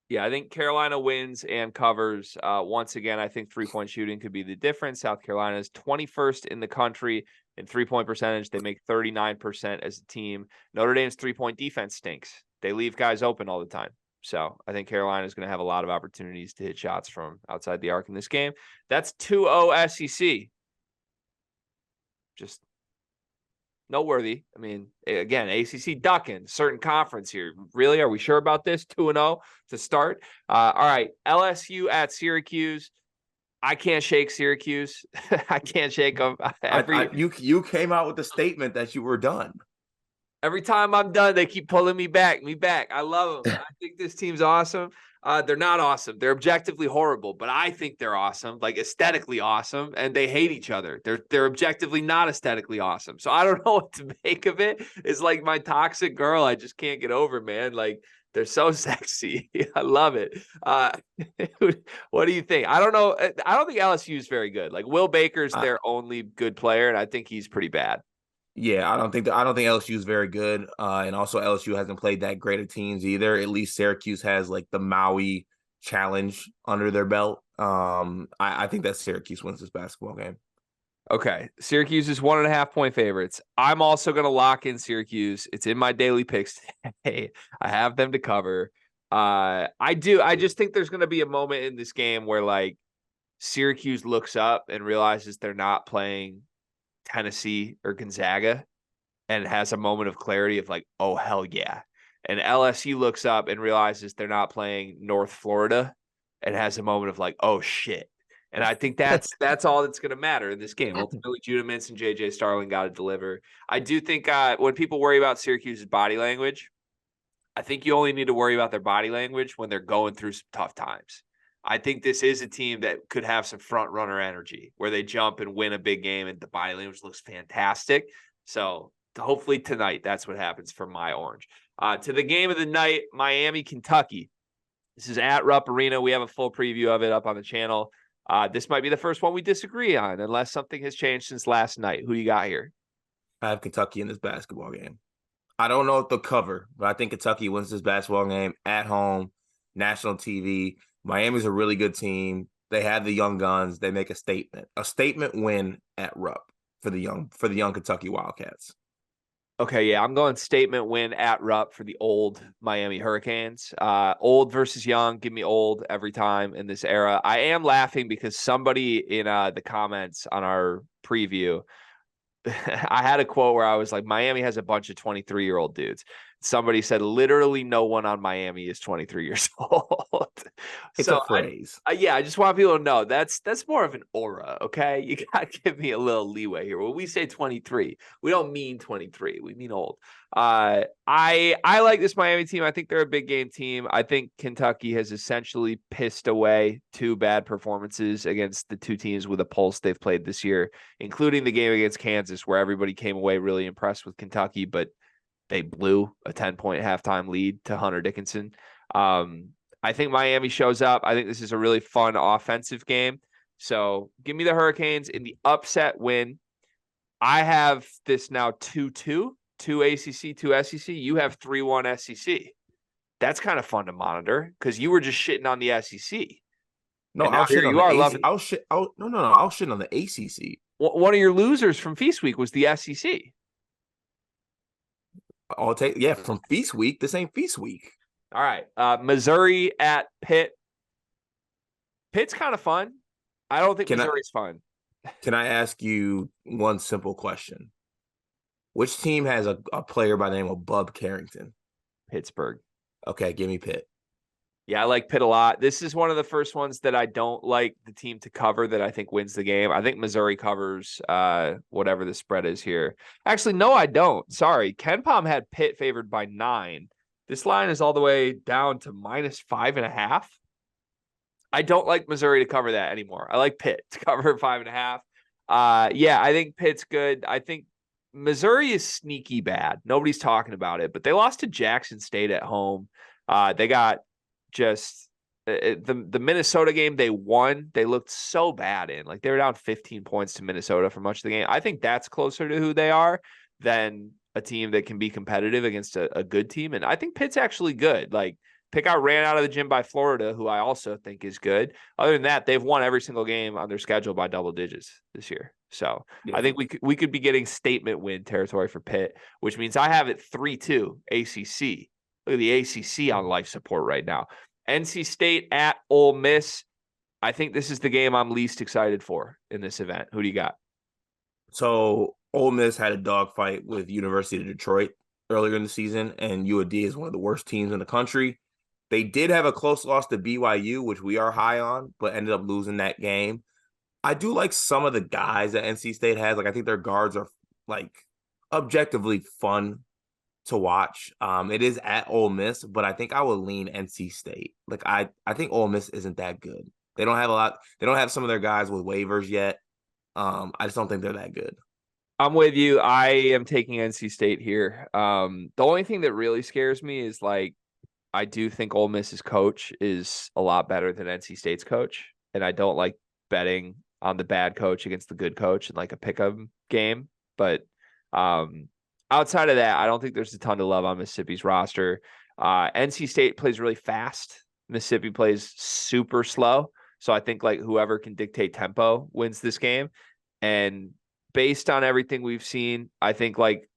Yeah, I think Carolina wins and covers. Once again, I think three-point shooting could be the difference. South Carolina is 21st in the country in three-point percentage. They make 39% as a team. Notre Dame's three-point defense stinks. They leave guys open all the time. So I think Carolina is going to have a lot of opportunities to hit shots from outside the arc in this game. That's 2-0 SEC. Just noteworthy. I mean, again, ACC ducking, certain conference here. Really? Are we sure about this? 2-0 to start. All right. LSU at Syracuse. I can't shake Syracuse. I can't shake them. You came out with the statement that you were done. Every time I'm done, they keep pulling me back. I love them. I think this team's awesome. They're not awesome. They're objectively horrible, but I think they're awesome, like aesthetically awesome, and they hate each other. They're objectively not aesthetically awesome. So I don't know what to make of it. It's like my toxic girl. I just can't get over, man. Like they're so sexy. I love it. What do you think? I don't know. I don't think LSU is very good. Like Will Baker's their only good player, and I think he's pretty bad. Yeah, I don't think LSU is very good, and also LSU hasn't played that great of teams either. At least Syracuse has like the Maui Challenge under their belt. I think that Syracuse wins this basketball game. Okay, Syracuse is 1.5-point favorites. I'm also going to lock in Syracuse. It's in my daily picks today. I have them to cover. I do. I just think there's going to be a moment in this game where like Syracuse looks up and realizes they're not playing Tennessee or Gonzaga and has a moment of clarity of like, oh, hell yeah. And LSU looks up and realizes they're not playing North Florida and has a moment of like, oh, shit. And I think that's all that's going to matter in this game. Ultimately, Judah Mintz and JJ Starling got to deliver. I do think when people worry about Syracuse's body language, I think you only need to worry about their body language when they're going through some tough times. I think this is a team that could have some front runner energy where they jump and win a big game and the body language looks fantastic. So hopefully tonight, that's what happens for my Orange. To the game of the night, Miami, Kentucky. This is at Rupp Arena. We have a full preview of it up on the channel. This might be the first one we disagree on unless something has changed since last night. Who do you got here? I have Kentucky in this basketball game. I don't know if they'll cover, but I think Kentucky wins this basketball game at home, national TV. Miami's a really good team. They have the young guns. They make a statement win at Rupp for the young Kentucky Wildcats. Okay, yeah, I'm going statement win at Rupp for the old Miami Hurricanes. Old versus young, give me old every time in this era. I am laughing because somebody in the comments on our preview, I had a quote where I was like, Miami has a bunch of 23-year-old dudes. Somebody said literally no one on Miami is 23 years old. It's a phrase. I just want people to know that's more of an aura, okay? You got to give me a little leeway here. When we say 23, we don't mean 23. We mean old. I like this Miami team. I think they're a big game team. I think Kentucky has essentially pissed away 2 bad performances against the 2 teams with a pulse they've played this year, including the game against Kansas, where everybody came away really impressed with Kentucky, but they blew a 10-point halftime lead to Hunter Dickinson. I think Miami shows up. I think this is a really fun offensive game. So give me the Hurricanes in the upset win. I have this now 2-2, 2 ACC, 2 SEC. You have 3-1 SEC. That's kind of fun to monitor because you were just shitting on the SEC. No, I'll shit on the ACC. I'll shit on the ACC. One of your losers from Feast Week was the SEC. I'll take from Feast Week. This ain't Feast Week. All right. Missouri at Pitt. Pitt's kind of fun. I don't think Missouri's fun. Can I ask you one simple question? Which team has a player by the name of Bub Carrington? Pittsburgh. Okay, give me Pitt. Yeah, I like Pitt a lot. This is one of the first ones that I don't like the team to cover that I think wins the game. I think Missouri covers whatever the spread is here. Actually, no, I don't. Sorry. KenPom had Pitt favored by 9. This line is all the way down to -5.5. I don't like Missouri to cover that anymore. I like Pitt to cover 5.5. Yeah, I think Pitt's good. I think Missouri is sneaky bad. Nobody's talking about it, but they lost to Jackson State at home. They got just the Minnesota game they won, they looked so bad in. Like, they were down 15 points to Minnesota for much of the game. I think that's closer to who they are than a team that can be competitive against a good team. And I think Pitt's actually good. Like, Pitt got ran out of the gym by Florida, who I also think is good. Other than that, they've won every single game on their schedule by double digits this year. So Yeah. I think we could be getting statement win territory for Pitt, which means I have it 3-2 ACC. Look at the ACC on life support right now. NC State at Ole Miss. I think this is the game I'm least excited for in this event. Who do you got? So Ole Miss had a dogfight with University of Detroit earlier in the season, and UAD is one of the worst teams in the country. They did have a close loss to BYU, which we are high on, but ended up losing that game. I do like some of the guys that NC State has. Like, I think their guards are like objectively fun to watch. It is at Ole Miss, but I think I would lean NC State. Like, I think Ole Miss isn't that good. They don't have a lot. They don't have some of their guys with waivers yet. I just don't think they're that good. I'm with you. I am taking NC State here. The only thing that really scares me is, like, I do think Ole Miss's coach is a lot better than NC State's coach, and I don't like betting on the bad coach against the good coach in like a pick'em game. But outside of that, I don't think there's a ton to love on Mississippi's roster. NC State plays really fast. Mississippi plays super slow. So I think, like, whoever can dictate tempo wins this game. And based on everything we've seen, I think, like,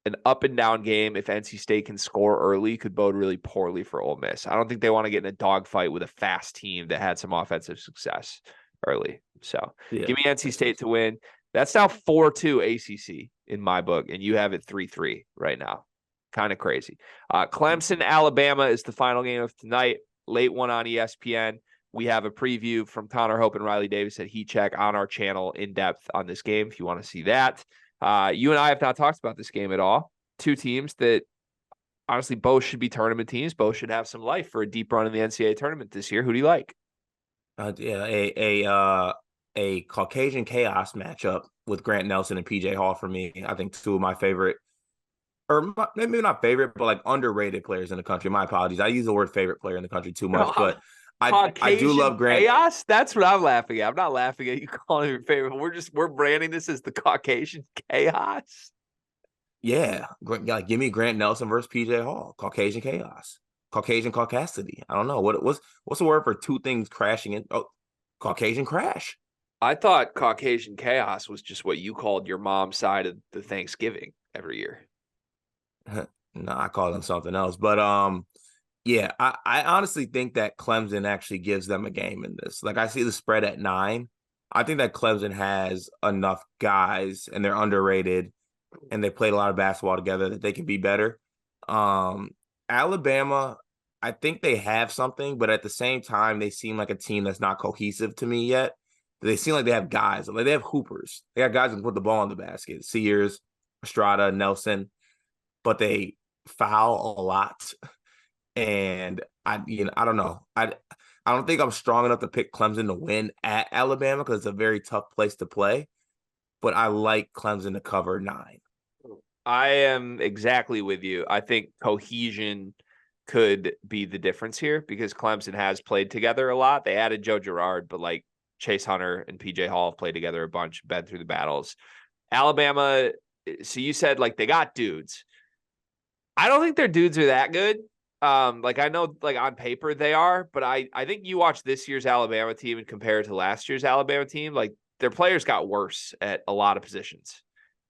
an up and down game, if NC State can score early, could bode really poorly for Ole Miss. I don't think they want to get in a dogfight with a fast team that had some offensive success early. So give me NC State to win. That's now 4-2 ACC in my book, and you have it 3-3 right now. Kind of crazy. Clemson, Alabama is the final game of tonight. Late one on ESPN. We have a preview from Connor Hope and Riley Davis at Heat Check on our channel in depth on this game if you want to see that. You and I have not talked about this game at all. Two teams that honestly both should be tournament teams. Both should have some life for a deep run in the NCAA tournament this year. Who do you like? A Caucasian chaos matchup with Grant Nelson and PJ Hall for me. I think two of my favorite, or maybe not favorite, but like underrated players in the country. My apologies. I use the word favorite player in the country too much, but I do love Grant. Chaos? That's what I'm laughing at. I'm not laughing at you calling him your favorite. We're branding this as the Caucasian chaos. Yeah, like, give me Grant Nelson versus PJ Hall. Caucasian chaos. Caucasian caucasity. I don't know. What's the word for two things crashing in? Oh, Caucasian crash. I thought Caucasian chaos was just what you called your mom's side of the Thanksgiving every year. No, I call them something else. But yeah, I honestly think that Clemson actually gives them a game in this. Like, I see the spread at 9. I think that Clemson has enough guys, and they're underrated, and they played a lot of basketball together, that they can be better. Alabama, I think they have something, but at the same time, they seem like a team that's not cohesive to me yet. They seem like they have guys. Like, they have hoopers. They got guys who can put the ball in the basket. Sears, Estrada, Nelson. But they foul a lot. And I don't know. I don't think I'm strong enough to pick Clemson to win at Alabama because it's a very tough place to play. But I like Clemson to cover 9. I am exactly with you. I think cohesion could be the difference here because Clemson has played together a lot. They added Joe Girard, but like Chase Hunter and PJ Hall have played together a bunch, been through the battles. Alabama, so you said like they got dudes. I don't think their dudes are that good. Like, I know, like, on paper they are, but I think you watch this year's Alabama team and compare it to last year's Alabama team, like, their players got worse at a lot of positions.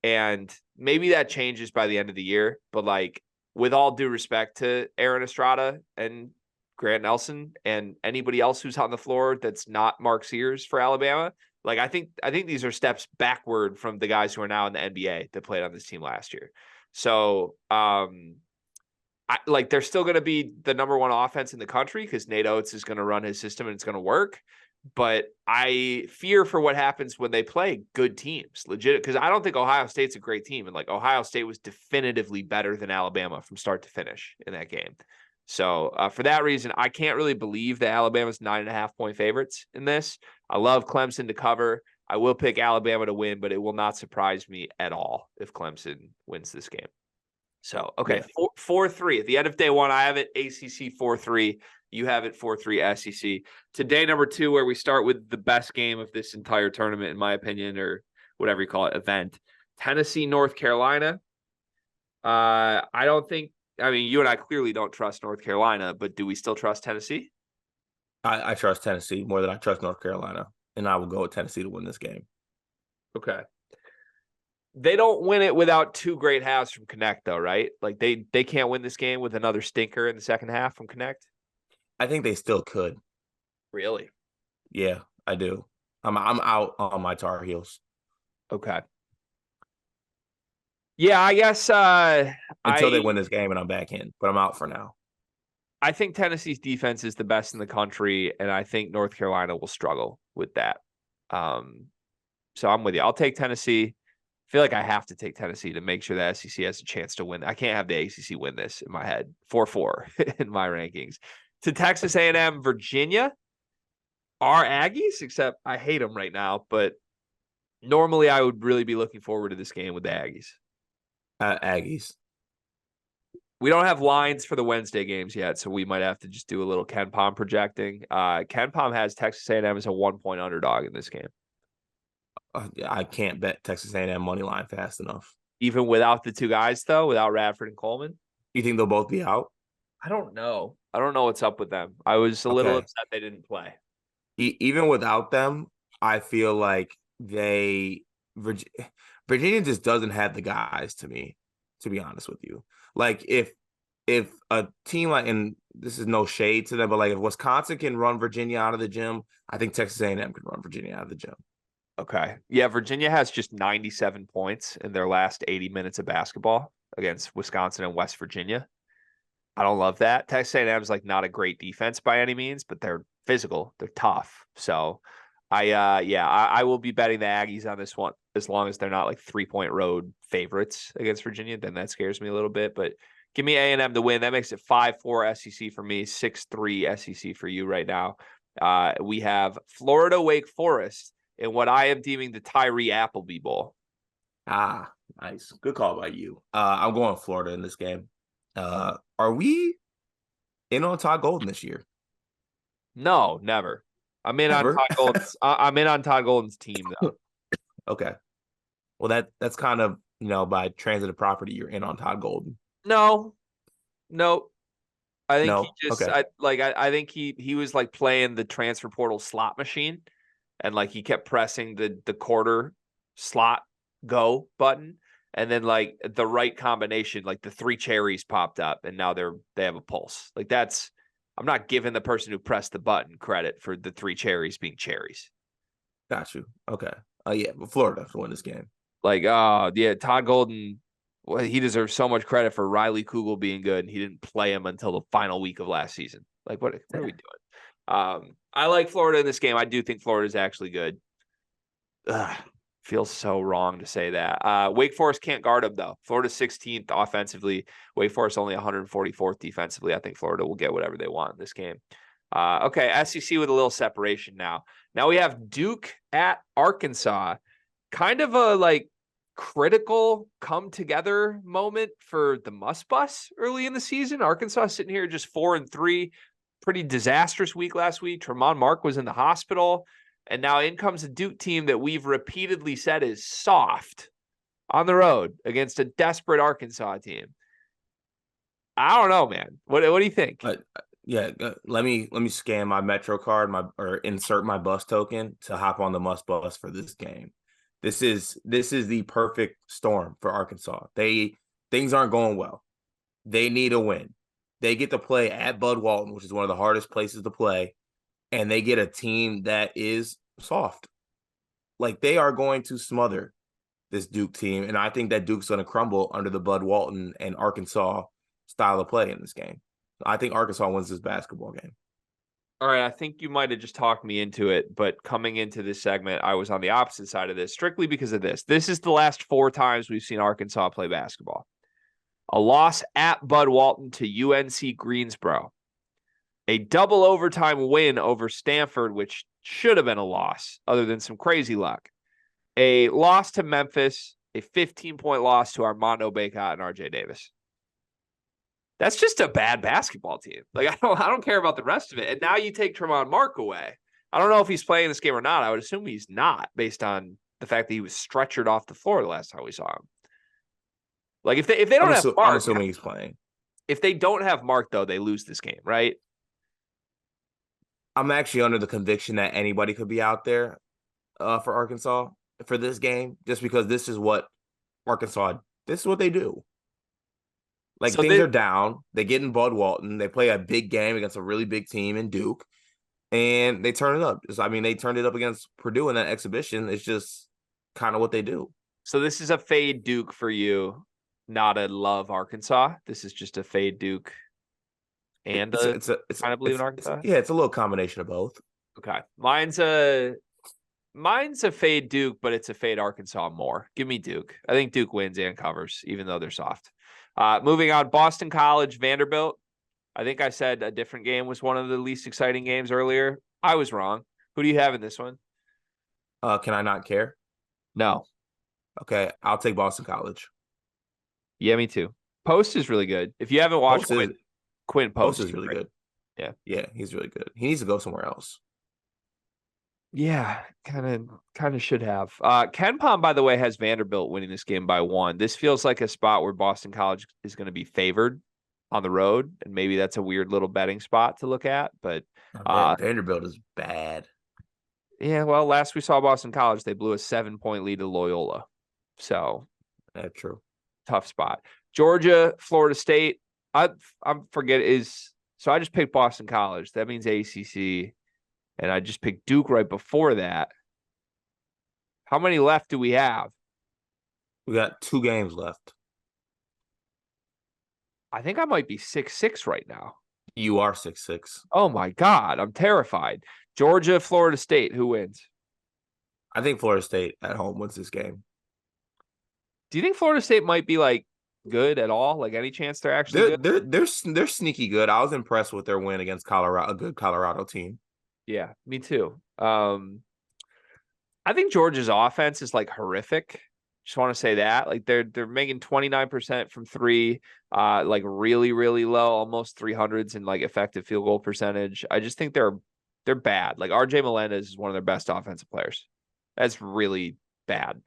And maybe that changes by the end of the year, but, like, with all due respect to Aaron Estrada and Grant Nelson and anybody else who's on the floor that's not Mark Sears for Alabama, like, I think these are steps backward from the guys who are now in the NBA that played on this team last year. So, they're still going to be the number one offense in the country because Nate Oates is going to run his system and it's going to work. But I fear for what happens when they play good teams, legit, because I don't think Ohio State's a great team. And like, Ohio State was definitively better than Alabama from start to finish in that game. So for that reason, I can't really believe that Alabama's 9.5-point favorites in this. I love Clemson to cover. I will pick Alabama to win, but it will not surprise me at all if Clemson wins this game. So, okay, 4-3. At the end of day one, I have it ACC 4-3. You have it 4-3 SEC. Today, number 2, where we start with the best game of this entire tournament, in my opinion, or whatever you call it, event. Tennessee, North Carolina. I mean, you and I clearly don't trust North Carolina, but do we still trust Tennessee? I trust Tennessee more than I trust North Carolina, and I will go with Tennessee to win this game. Okay. They don't win it without 2 great halves from Connect, though, right? Like they can't win this game with another stinker in the second half from Connect. I think they still could. Really? Yeah, I do. I'm out on my Tar Heels. Okay. Yeah, I guess until they win this game and I'm back in, but I'm out for now. I think Tennessee's defense is the best in the country, and I think North Carolina will struggle with that. So I'm with you. I'll take Tennessee. I feel like I have to take Tennessee to make sure the SEC has a chance to win. I can't have the ACC win this in my head. 4-4 in my rankings. To Texas A&M, Virginia are Aggies, except I hate them right now. But normally I would really be looking forward to this game with the Aggies. Aggies. We don't have lines for the Wednesday games yet, so we might have to just do a little KenPom projecting. KenPom has Texas A&M as a 1-point underdog in this game. I can't bet Texas A&M money line fast enough. Even without the 2 guys, though, without Radford and Coleman? You think they'll both be out? I don't know. I don't know what's up with them. I was a little upset they didn't play. Even without them, I feel like Virginia just doesn't have the guys to me, to be honest with you. Like if a team like, and this is no shade to them, but like if Wisconsin can run Virginia out of the gym, I think Texas A&M can run Virginia out of the gym. Okay. Yeah, Virginia has just 97 points in their last 80 minutes of basketball against Wisconsin and West Virginia. I don't love that. Texas A&M is like not a great defense by any means, but they're physical. They're tough. So I will be betting the Aggies on this one as long as they're not like 3-point road favorites against Virginia. Then that scares me a little bit. But give me A&M to win. That makes it 5-4 SEC for me, 6-3 SEC for you right now. We have Florida Wake Forest in what I am deeming the Tyree Appleby Bowl. Ah, nice. Good call by you. I'm going Florida in this game. Are we in on Todd Golden this year? No, never. I'm in on Todd Golden's. I'm in on Todd Golden's team though. Okay. Well, that's kind of, by transitive property, you're in on Todd Golden. No. I think no? he just okay. I think he was like playing the transfer portal slot machine, and like he kept pressing the quarter slot go button, and then like the right combination, like the 3 cherries popped up, and now they have a pulse. Like that's, I'm not giving the person who pressed the button credit for the 3 cherries being cherries. Got you. Okay. Yeah, but Florida to win this game. Like, yeah, Todd Golden, well, he deserves so much credit for Riley Kugel being good, and he didn't play him until the final week of last season. Like, what are we doing? I like Florida in this game. I do think Florida is actually good. Feels so wrong to say that. Wake Forest can't guard him, though. Florida's 16th offensively. Wake Forest only 144th defensively. I think Florida will get whatever they want in this game. Okay, SEC with a little separation now. Now we have Duke at Arkansas. Kind of a like critical come together moment for the Muss Bus early in the season. Arkansas sitting here just 4-3. Pretty disastrous week last week. Tremont Mark was in the hospital. And now in comes a Duke team that we've repeatedly said is soft on the road against a desperate Arkansas team. I don't know, man. What do you think? Yeah, let me scan my Metro card, or insert my bus token to hop on the Muss Bus for this game. This is the perfect storm for Arkansas. Things aren't going well. They need a win. They get to play at Bud Walton, which is one of the hardest places to play, and they get a team that is soft. Like, they are going to smother this Duke team, and I think that Duke's going to crumble under the Bud Walton and Arkansas style of play in this game. I think Arkansas wins this basketball game. All right, I think you might have just talked me into it, but coming into this segment, I was on the opposite side of this, strictly because of this. This is the last 4 times we've seen Arkansas play basketball. A loss at Bud Walton to UNC Greensboro. A double overtime win over Stanford, which should have been a loss, other than some crazy luck. A loss to Memphis, a 15-point loss to Armando Bacot and RJ Davis. That's just a bad basketball team. Like, I don't care about the rest of it. And now you take Tremont Mark away. I don't know if he's playing this game or not. I would assume he's not, based on the fact that he was stretchered off the floor the last time we saw him. Like, if they don't have Mark, I'm assuming he's playing. If they don't have Mark, though, they lose this game, right? I'm actually under the conviction that anybody could be out there for Arkansas for this game, just because this is what they do. Like, so things are down. They get in Bud Walton. They play a big game against a really big team in Duke, and they turn it up. I mean, they turned it up against Purdue in that exhibition. It's just kind of what they do. So this is a fade Duke for you, not a love Arkansas. This is just a fade Duke and it's kind of believe in Arkansas. It's a little combination of both. Okay. Mine's a fade Duke, but it's a fade Arkansas more. Give me Duke. I think Duke wins and covers, even though they're soft. Moving on, Boston College, Vanderbilt. I think I said a different game was one of the least exciting games earlier. I was wrong. Who do you have in this one? Can I not care? No. Okay, I'll take Boston College. Yeah, me too. Post is really good. If you haven't watched Quinn Post is really good. Yeah, he's really good. He needs to go somewhere else. Yeah, kind of should have. Ken Pom, by the way, has Vanderbilt winning this game by 1. This feels like a spot where Boston College is going to be favored on the road, and maybe that's a weird little betting spot to look at. But Vanderbilt is bad. Yeah, well, last we saw Boston College, they blew a 7-point lead to Loyola. So that's true. Tough spot. Georgia, Florida State. I just picked Boston College. That means ACC. And I just picked Duke right before that. How many left do we have? We got 2 games left. I think I might be 6-6 right now. You are 6-6. Oh, my God. I'm terrified. Georgia, Florida State. Who wins? I think Florida State at home wins this game. Do you think Florida State might be, like, good at all? Like, any chance they're actually good? They're sneaky good. I was impressed with their win against Colorado, a good Colorado team. Yeah, me too. I think Georgia's offense is like horrific. Just want to say that. Like they're making 29% from 3, like really, really low, almost 300s in like effective field goal percentage. I just think they're bad. Like RJ Melendez is one of their best offensive players. That's really bad.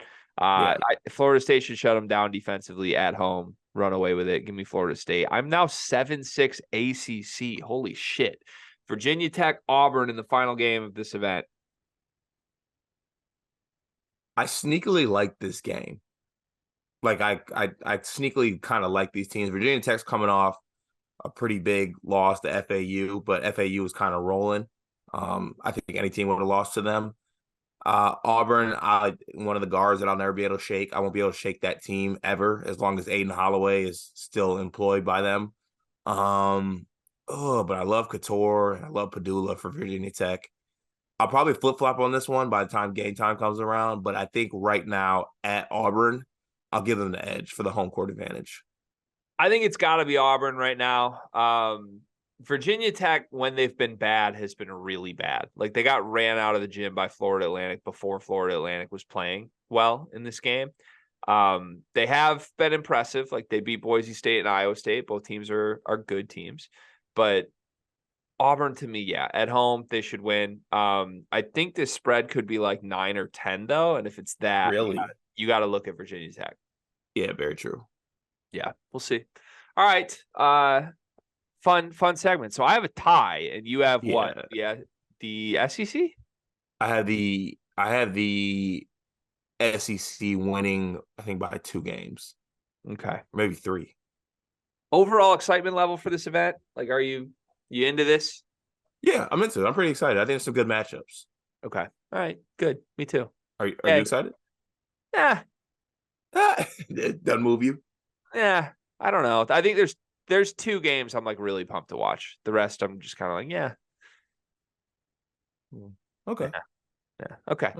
Florida State should shut them down defensively at home. Run away with it. Give me Florida State. I'm now 7-6 ACC. Holy shit. Virginia Tech, Auburn in the final game of this event. I sneakily like this game. Like I sneakily kind of like these teams. Virginia Tech's coming off a pretty big loss to FAU, but FAU was kind of rolling. I think any team would have lost to them. Auburn, one of the guards that I'll never be able to shake. I won't be able to shake that team ever as long as Aiden Holloway is still employed by them. But I love Couture and I love Padula for Virginia Tech. I'll probably flip-flop on this one by the time game time comes around, but I think right now at Auburn, I'll give them the edge for the home court advantage. I think it's got to be Auburn right now. Virginia Tech, when they've been bad, has been really bad. Like they got ran out of the gym by Florida Atlantic before Florida Atlantic was playing well in this game. They have been impressive. Like they beat Boise State and Iowa State. Both teams are good teams. But Auburn, to me, at home, they should win. I think this spread could be like 9 or 10, though. And if it's that, really, you got to look at Virginia Tech. Yeah, very true. Yeah, we'll see. All right. Fun segment. So I have a tie, and you have what? Yeah, the SEC? I have the SEC winning, I think, by 2 games. Okay. Maybe 3. Overall excitement level for this event? Like, are you into this? Yeah, I'm into it. I'm pretty excited. I think there's some good matchups. Okay. All right. Good. Me too. Are you excited? Yeah. It doesn't move you? Yeah. I don't know. I think there's 2 games I'm like really pumped to watch. The rest I'm just kind of like, yeah. Okay. Yeah. Okay.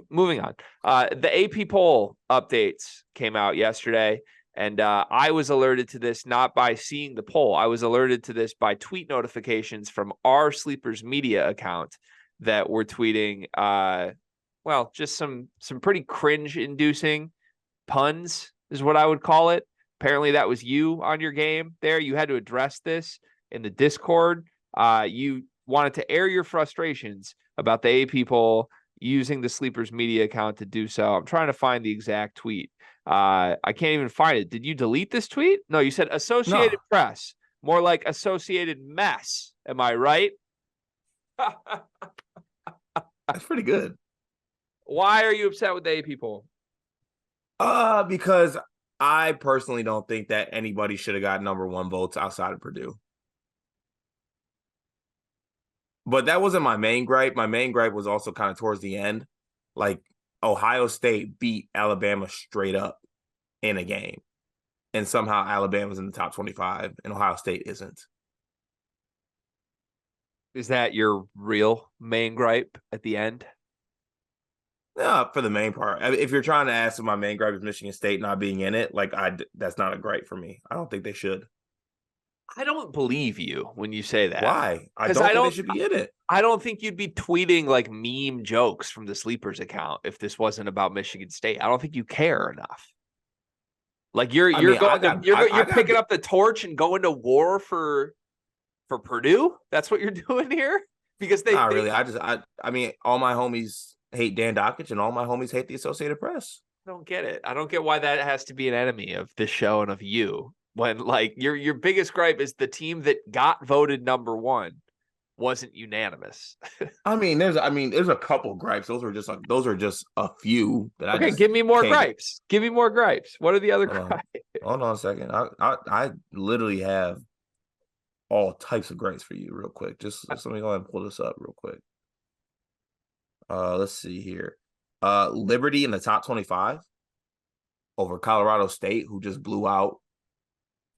Moving on. The AP poll updates came out yesterday. And I was alerted to this not by seeing the poll. I was alerted to this by tweet notifications from our Sleepers Media account that were tweeting, just some pretty cringe-inducing puns is what I would call it. Apparently that was you on your game there. You had to address this in the Discord. You wanted to air your frustrations about the AP poll using the Sleepers media account to do so. I'm trying to find the exact tweet. I can't even find it. Did you delete this tweet? No, you said Associated No, Press, more like Associated Mess. Am I right? that's pretty good. Why are you upset with the AP poll? Because I personally don't think that anybody should have got number 1 votes outside of Purdue. But that wasn't my main gripe. My main gripe was also kind of towards the end. Like, Ohio State beat Alabama straight up in a game. And somehow Alabama's in the top 25 and Ohio State isn't. Is that your real main gripe at the end? No, for the main part. I mean, if you're trying to ask if my main gripe is Michigan State not being in it, that's not a gripe for me. I don't think they should. I don't believe you when you say that. Why? I don't think they should be in it. I don't think you'd be tweeting like meme jokes from the Sleepers account if this wasn't about Michigan State. I don't think you care enough. Like you're picking up the torch and going to war for Purdue. That's what you're doing here because not really. I mean, all my homies hate Dan Dockich and all my homies hate the Associated Press. I don't get it. I don't get why that has to be an enemy of this show and of you. When like your biggest gripe is the team that got voted number 1 wasn't unanimous. I mean, there's a couple gripes. Those are just a few that okay, give me more gripes. Give me more gripes. What are the other gripes? Hold on a second. I literally have all types of gripes for you real quick. Just let me go ahead and pull this up real quick. Let's see here. Liberty in the top 25 over Colorado State, who just blew out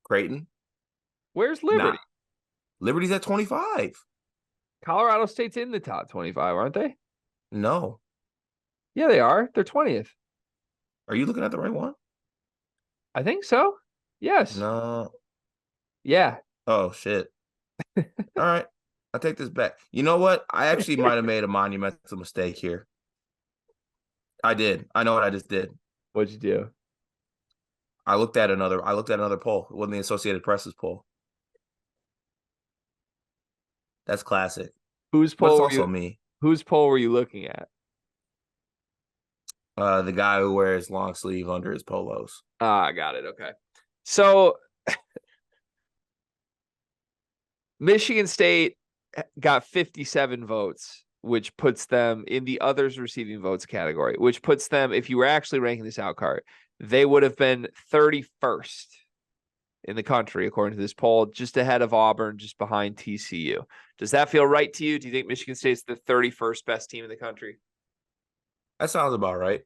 Creighton. Where's Liberty? Liberty's at 25. Colorado State's in the top 25, aren't they? No. Yeah, they are. They're 20th. Are you looking at the right one? I think so. Yes. No. Yeah. Oh, shit. All right. I'll take this back. You know what? I actually might have made a monumental mistake here. I did. I know what I just did. What'd you do? I looked at another poll. It wasn't the Associated Press's poll. That's classic. Whose poll? Me. Whose poll were you looking at? The guy who wears long sleeve under his polos. I got it. Okay. So Michigan State got 57 votes, which puts them in the others receiving votes category, which puts them, if you were actually ranking this out card, they would have been 31st in the country, according to this poll, just ahead of Auburn, just behind TCU. Does that feel right to you? Do you think Michigan State's the 31st best team in the country? That sounds about right.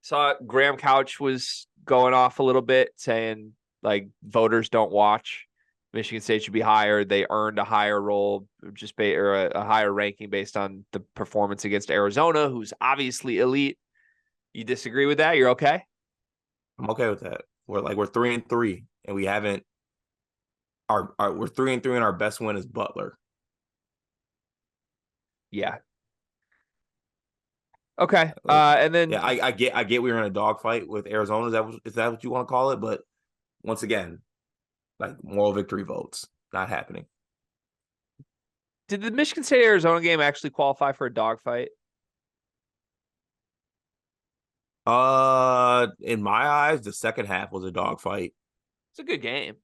Saw Graham Couch was going off a little bit, saying like voters don't watch. Michigan State should be higher. They earned a higher role, or a higher ranking based on the performance against Arizona, who's obviously elite. You disagree with that? You're okay? I'm okay with that. We're 3-3, and we haven't. We're 3-3, and our best win is Butler. Yeah. Okay. And then I get we were in a dogfight with Arizona. Is that what you want to call it? But once again, like moral victory votes, not happening. Did the Michigan State Arizona game actually qualify for a dogfight? In my eyes, the second half was a dogfight. It's a good game.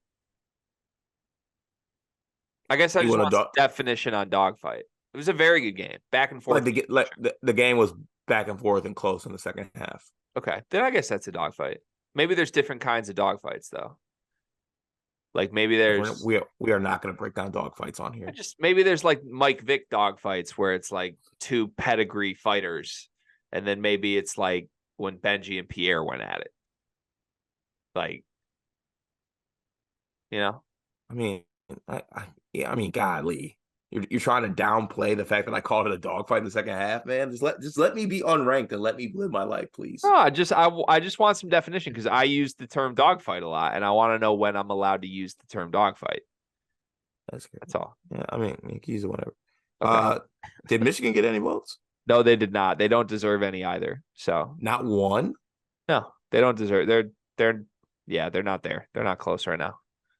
I guess I just want a definition on dogfight. It was a very good game, back and forth. The game was back and forth and close in the second half. Okay, then I guess that's a dogfight. Maybe there's different kinds of dogfights, though. Like maybe there's we are not going to break down dogfights on here. Maybe there's like Mike Vick dogfights where it's like two pedigree fighters, and then maybe it's like when Benji and Pierre went at it. Like, you know, I mean, godly. You're trying to downplay the fact that I called it a dogfight in the second half, man. Just let me be unranked and let me live my life, please. No, I just want some definition because I use the term dogfight a lot, and I want to know when I'm allowed to use the term dogfight. That's good. That's all. Yeah, I mean, you can use it whenever. Okay. Did Michigan get any votes? No, they did not. They don't deserve any either. So not one. No, they don't deserve. They're Yeah, they're not there. They're not close right now.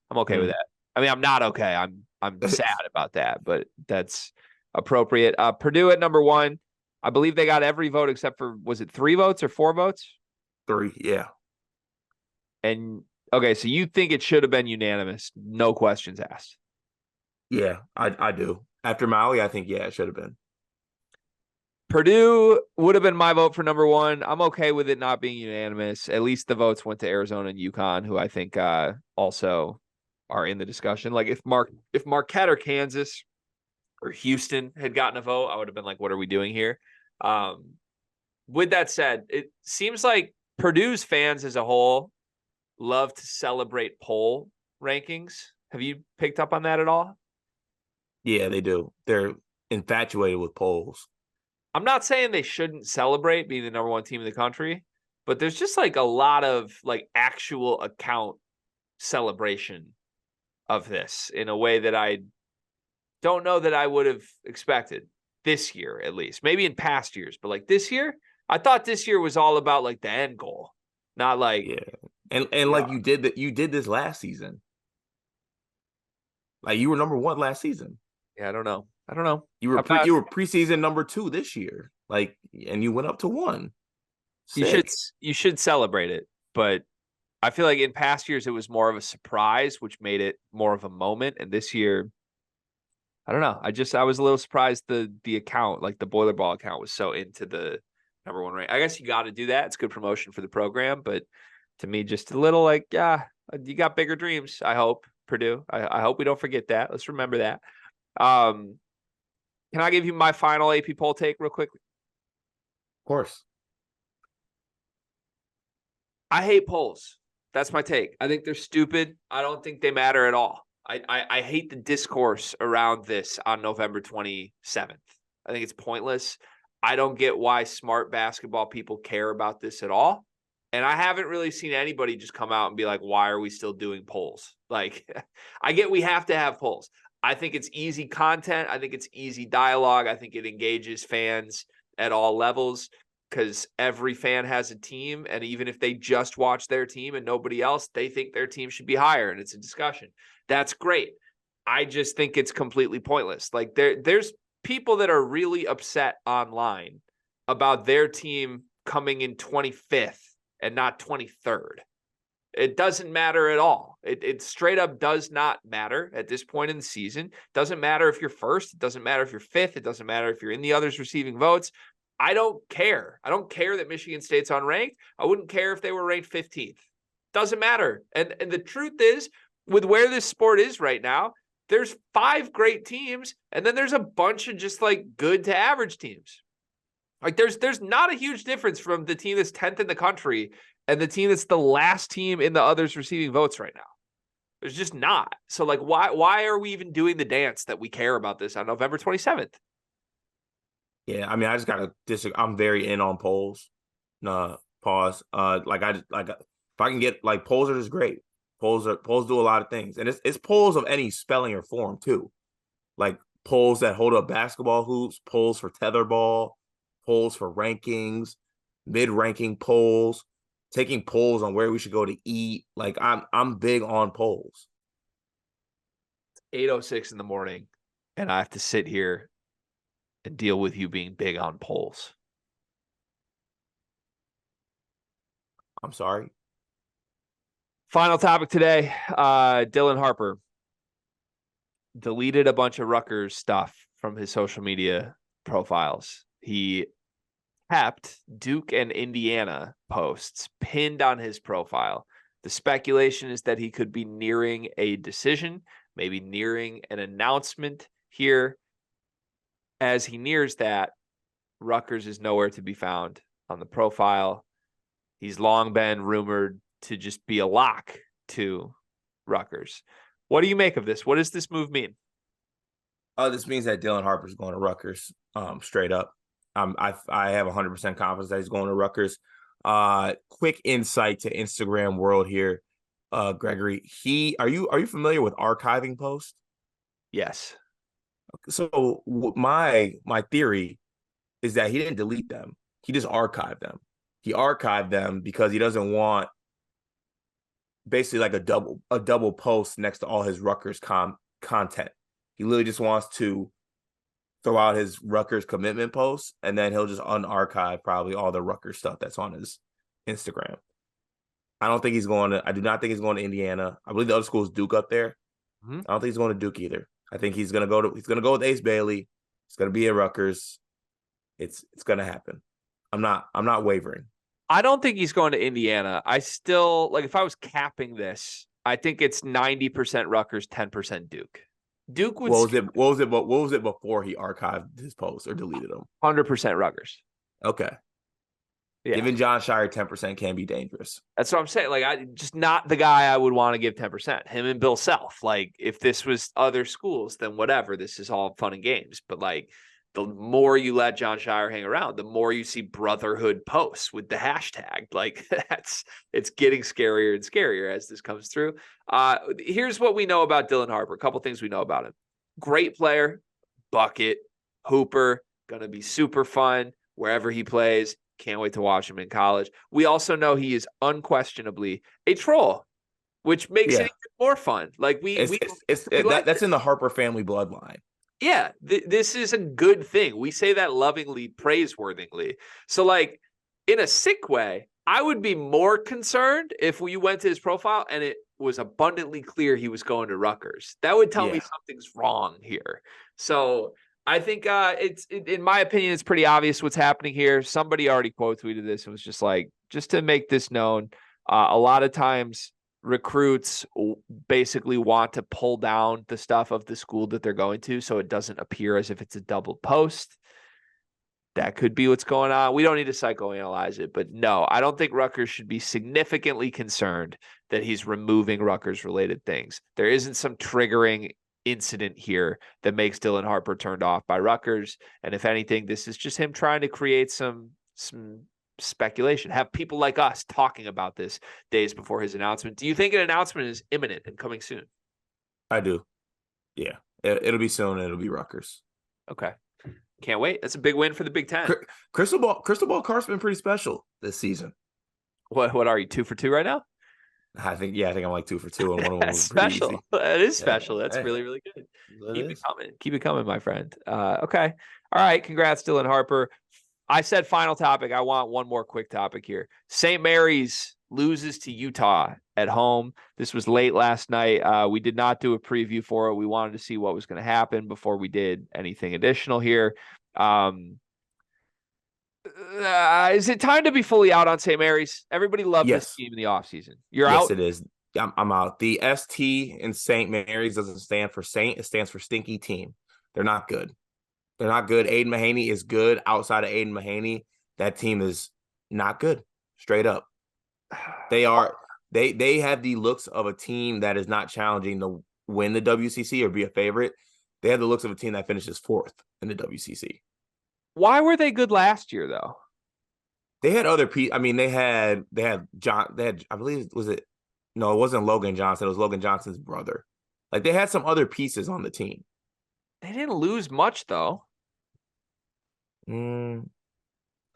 I'm okay with that. I mean, I'm not okay. I'm sad about that, but that's appropriate. Purdue at number 1. I believe they got every vote except for, was it 3 votes or 4 votes? 3, yeah. And okay, so you think it should have been unanimous, no questions asked. Yeah, I do. After Maui, I think, yeah, it should have been. Purdue would have been my vote for number 1. I'm okay with it not being unanimous. At least the votes went to Arizona and UConn, who I think also are in the discussion. Like if Marquette or Kansas or Houston had gotten a vote, I would have been like, what are we doing here? With that said, it seems like Purdue's fans as a whole love to celebrate poll rankings. Have you picked up on that at all? Yeah, they do. They're infatuated with polls. I'm not saying they shouldn't celebrate being the number 1 team in the country, but there's just like a lot of like actual account celebration of this in a way that I don't know that I would have expected this year, at least. Maybe in past years, but like this year, I thought this year was all about like the end goal, not like and like you did this last season. Like you were number 1 last season. Yeah, I don't know. You were preseason number 2 this year. Like, and you went up to 1. Sick. You should celebrate it, but I feel like in past years it was more of a surprise, which made it more of a moment. And this year, I don't know. I was a little surprised the account, like the Boiler Ball account, was so into the number 1 rank. I guess you got to do that. It's good promotion for the program, but to me, just a little like, yeah, you got bigger dreams. I hope, Purdue. I hope we don't forget that. Let's remember that. Can I give you my final AP poll take real quick? Of course. I hate polls. That's my take. I think they're stupid. I don't think they matter at all. I hate the discourse around this on November 27th. I think it's pointless. I don't get why smart basketball people care about this at all. And I haven't really seen anybody just come out and be like, why are we still doing polls? Like, I get we have to have polls. I think it's easy content. I think it's easy dialogue. I think it engages fans at all levels because every fan has a team. And even if they just watch their team and nobody else, they think their team should be higher. And it's a discussion. That's great. I just think it's completely pointless. Like there's people that are really upset online about their team coming in 25th and not 23rd. It doesn't matter at all. It straight up does not matter at this point in the season. Doesn't matter if you're first. It doesn't matter if you're fifth. It doesn't matter if you're in the others receiving votes. I don't care. I don't care that Michigan State's unranked. I wouldn't care if they were ranked 15th. Doesn't matter. And the truth is, with where this sport is right now, there's 5 great teams, and then there's a bunch of just like good to average teams. Like there's not a huge difference from the team that's 10th in the country and the team that's the last team in the others receiving votes right now. There's just not. So like why are we even doing the dance that we care about this on November 27th? Yeah, I mean, I just gotta disagree. I'm very in on polls. Pause. If I can get like polls are just great. Polls do a lot of things, and it's polls of any spelling or form too, like polls that hold up basketball hoops, polls for tetherball, polls for rankings, mid-ranking polls, taking polls on where we should go to eat. Like I'm big on polls. It's 8:06 in the morning, and I have to sit here and deal with you being big on polls. I'm sorry. Final topic today, Dylan Harper deleted a bunch of Rutgers stuff from his social media profiles. He kept Duke and Indiana posts pinned on his profile. The speculation is that he could be nearing a decision, maybe nearing an announcement here. As he nears that, Rutgers is nowhere to be found on the profile. He's long been rumored to just be a lock to Rutgers. What do you make of this? What does this move mean? This means that Dylan Harper's going to Rutgers, straight up. I have 100% confidence that he's going to Rutgers. Quick insight to Instagram world here, Gregory. Are you familiar with archiving posts? Yes. So my theory is that he didn't delete them. He just archived them. He archived them because he doesn't want basically like a double post next to all his Rutgers content. He literally just wants to throw out his Rutgers commitment posts, and then he'll just unarchive probably all the Rutgers stuff that's on his Instagram. I don't think he's going to. I do not think he's going to Indiana. I believe the other school is Duke up there. Mm-hmm. I don't think he's going to Duke either. I think he's going to go with Ace Bailey. He's going to be at Rutgers. It's going to happen. I'm not wavering. I don't think he's going to Indiana. I still like if I was capping this, I think it's 90% Rutgers, 10% Duke. Duke would. What was it before he archived his posts or deleted them? 100% Rutgers. Okay. Yeah. Giving John Shire 10% can be dangerous. That's what I'm saying. Like, I just not the guy I would want to give 10%. Him and Bill Self. Like, if this was other schools, then whatever. This is all fun and games. But like, the more you let John Shire hang around, the more you see brotherhood posts with the hashtag. Like, it's getting scarier and scarier as this comes through. Here's what we know about Dylan Harper. A couple things we know about him. Great player, bucket, hooper, gonna be super fun wherever he plays. Can't wait to watch him in college. We also know he is unquestionably a troll, which makes it even more fun. Like that's in the Harper family bloodline. Yeah, this is a good thing. We say that lovingly, praiseworthily. So, like, in a sick way, I would be more concerned if we went to his profile and it was abundantly clear he was going to Rutgers. That would tell me something's wrong here. So I think in my opinion, it's pretty obvious what's happening here. Somebody already quote tweeted this and was just like, just to make this known, a lot of times recruits basically want to pull down the stuff of the school that they're going to so it doesn't appear as if it's a double post. That could be what's going on. We don't need to psychoanalyze it, but no, I don't think Rutgers should be significantly concerned that he's removing Rutgers-related things. There isn't some triggering incident here that makes Dylan Harper turned off by Rutgers. And if anything, this is just him trying to create some speculation, have people like us talking about this days before his announcement. Do you think an announcement is imminent and coming soon? I do. Yeah, it'll be soon. And it'll be Rutgers. Okay. Can't wait. That's a big win for the Big Ten. Crystal Ball Carp's been pretty special this season. What are you, 2 for 2 right now? I think I'm like 2 for 2, and one of them was special. Easy. That is special. That's really, really good. Keep it coming, my friend. Okay. All right. Congrats, Dylan Harper. I said final topic. I want one more quick topic here. St. Mary's loses to Utah at home. This was late last night. We did not do a preview for it. We wanted to see what was going to happen before we did anything additional here. Is it time to be fully out on St. Mary's? Everybody loved this team in the offseason. You're out? Yes, it is. I'm out. The ST in St. Mary's doesn't stand for Saint. It stands for stinky team. They're not good. They're not good. Aiden Mahaney is good. Outside of Aiden Mahaney, that team is not good. Straight up. They have the looks of a team that is not challenging to win the WCC or be a favorite. They have the looks of a team that finishes 4th in the WCC. Why were they good last year, though? They had other people. I mean, they had John. They had, I believe, it wasn't Logan Johnson. It was Logan Johnson's brother. Like, they had some other pieces on the team. They didn't lose much, though. I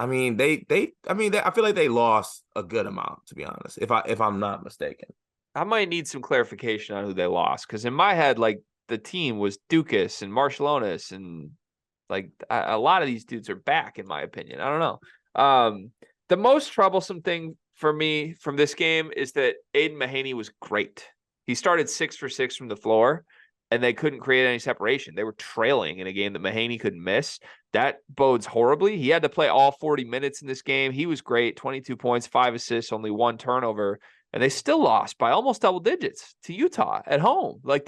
mean, I feel like they lost a good amount, to be honest, if I'm not mistaken. I might need some clarification on who they lost, because in my head, like, the team was Dukas and Marshallonis, and like a lot of these dudes are back, in my opinion. I don't know. The most troublesome thing for me from this game is that Aiden Mahaney was great. He started 6 for 6 from the floor, and they couldn't create any separation. They were trailing in a game that Mahaney couldn't miss. That bodes horribly. He had to play all 40 minutes in this game. He was great, 22 points, 5 assists, only 1 turnover, and they still lost by almost double digits to Utah at home. Like,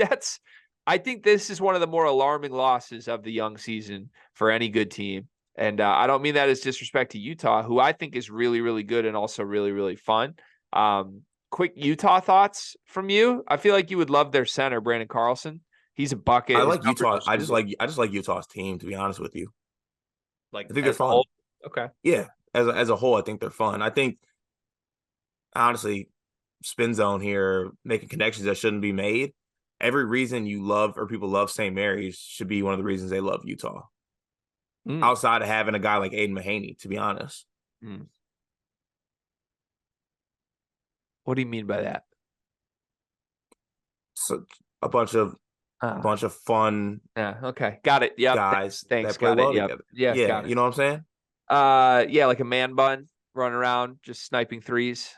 I think this is one of the more alarming losses of the young season for any good team. And I don't mean that as disrespect to Utah, who I think is really, really good and also really, really fun. Quick Utah thoughts from you. I feel like you would love their center, Brandon Carlson. He's a bucket. I like Utah. I just like Utah's team, to be honest with you. Like, I think they're fun. Okay. Yeah. As a whole, I think they're fun. I think, honestly, spin zone here, making connections that shouldn't be made. Every reason you love or people love St. Mary's should be one of the reasons they love Utah. Outside of having a guy like Aiden Mahaney, to be honest. What do you mean by that? So a bunch of fun Yeah. Okay. Got it. Yep. guys Thanks. that play Got it. well Yep. together. Yeah. Yeah, Got it. you know what I'm saying? Yeah, like a man bun running around, just sniping threes.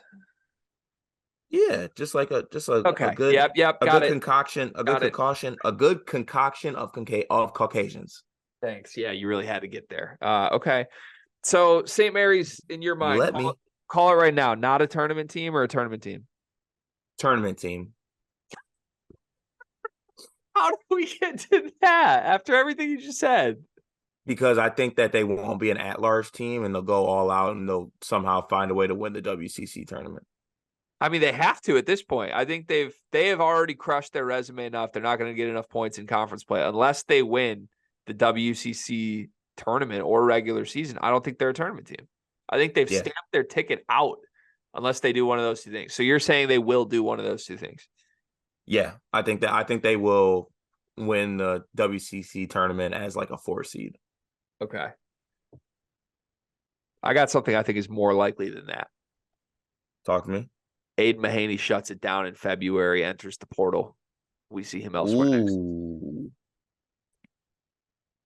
Yeah, just like a Okay. good Yep. Yep. a Got good it. concoction, Got it. a good concoction of Caucasians. Thanks. Yeah, you really had to get there. Okay. So St. Mary's, in your You mind, let me. call it right now. Not a tournament team or a tournament team? Tournament team. How do we get to that after everything you just said? Because I think that they won't be an at-large team and they'll go all out and they'll somehow find a way to win the WCC tournament. I mean, they have to at this point. I think they have already crushed their resume enough. They're not going to get enough points in conference play unless they win the WCC tournament or regular season. I don't think they're a tournament team. I think they've stamped their ticket out unless they do one of those two things. So you're saying they will do one of those two things? Yeah, I think they will win the WCC tournament as like a 4 seed. Okay. I got something I think is more likely than that. Talk to me. Aiden Mahaney shuts it down in February, enters the portal. We see him elsewhere next.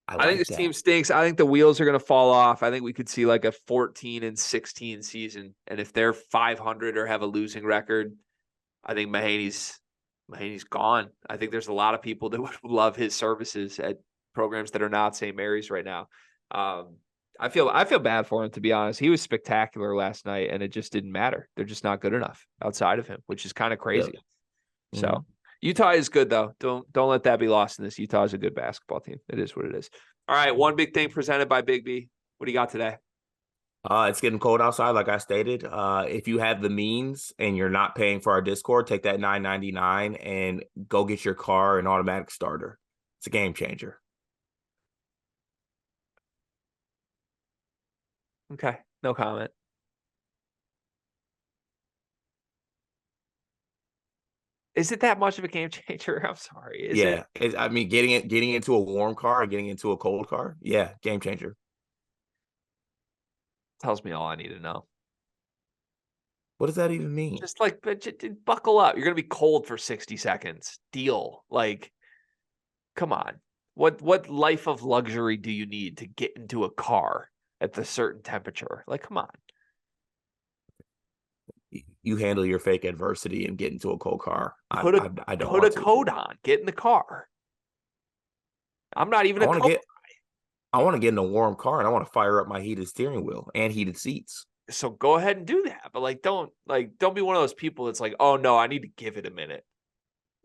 I think this team stinks. I think the wheels are going to fall off. I think we could see like a 14-16 season. And if they're 500 or have a losing record, I think Mahaney's gone. I think there's a lot of people that would love his services at programs that are not St. Mary's right now. I feel bad for him, to be honest. He was spectacular last night, and it just didn't matter. They're just not good enough outside of him, which is kind of crazy. Yep. So Utah is good, though. Don't let that be lost in this. Utah is a good basketball team. It is what it is. All right, one big thing presented by Big B. What do you got today? It's getting cold outside, like I stated. If you have the means and you're not paying for our Discord, take that $9.99 and go get your car an automatic starter. It's a game changer. Okay, no comment. Is it that much of a game changer? I'm sorry. Is it? I mean, getting into a warm car, getting into a cold car, yeah, game changer. Tells me all I need to know. What does that even mean? Just like, buckle up. You're gonna be cold for 60 seconds. Deal. Like, come on. What life of luxury do you need to get into a car at the certain temperature? Like, come on. You handle your fake adversity and get into a cold car. I don't put a coat on. Get in the car. I'm not even a coat guy. I want to get in a warm car and I want to fire up my heated steering wheel and heated seats. So go ahead and do that. But don't be one of those people that's like, oh no, I need to give it a minute.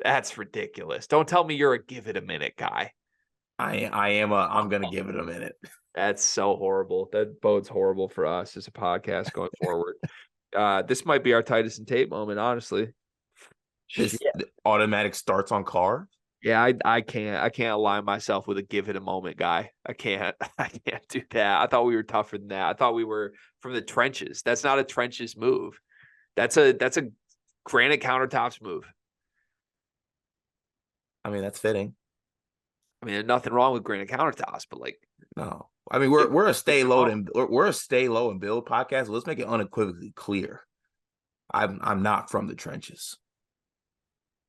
That's ridiculous. Don't tell me you're a give it a minute guy. I'm gonna give it a minute. That's so horrible. That bodes horrible for us as a podcast going forward. This might be our Titus and Tate moment, honestly. This automatic starts on car. Yeah, I can't align myself with a give it a moment guy. I can't do that. I thought we were tougher than that. I thought we were from the trenches. That's not a trenches move. That's a granite countertops move. I mean, that's fitting. I mean, there's nothing wrong with granite countertops, but like, no. I mean, we're a stay low and build podcast. Let's make it unequivocally clear. I'm not from the trenches.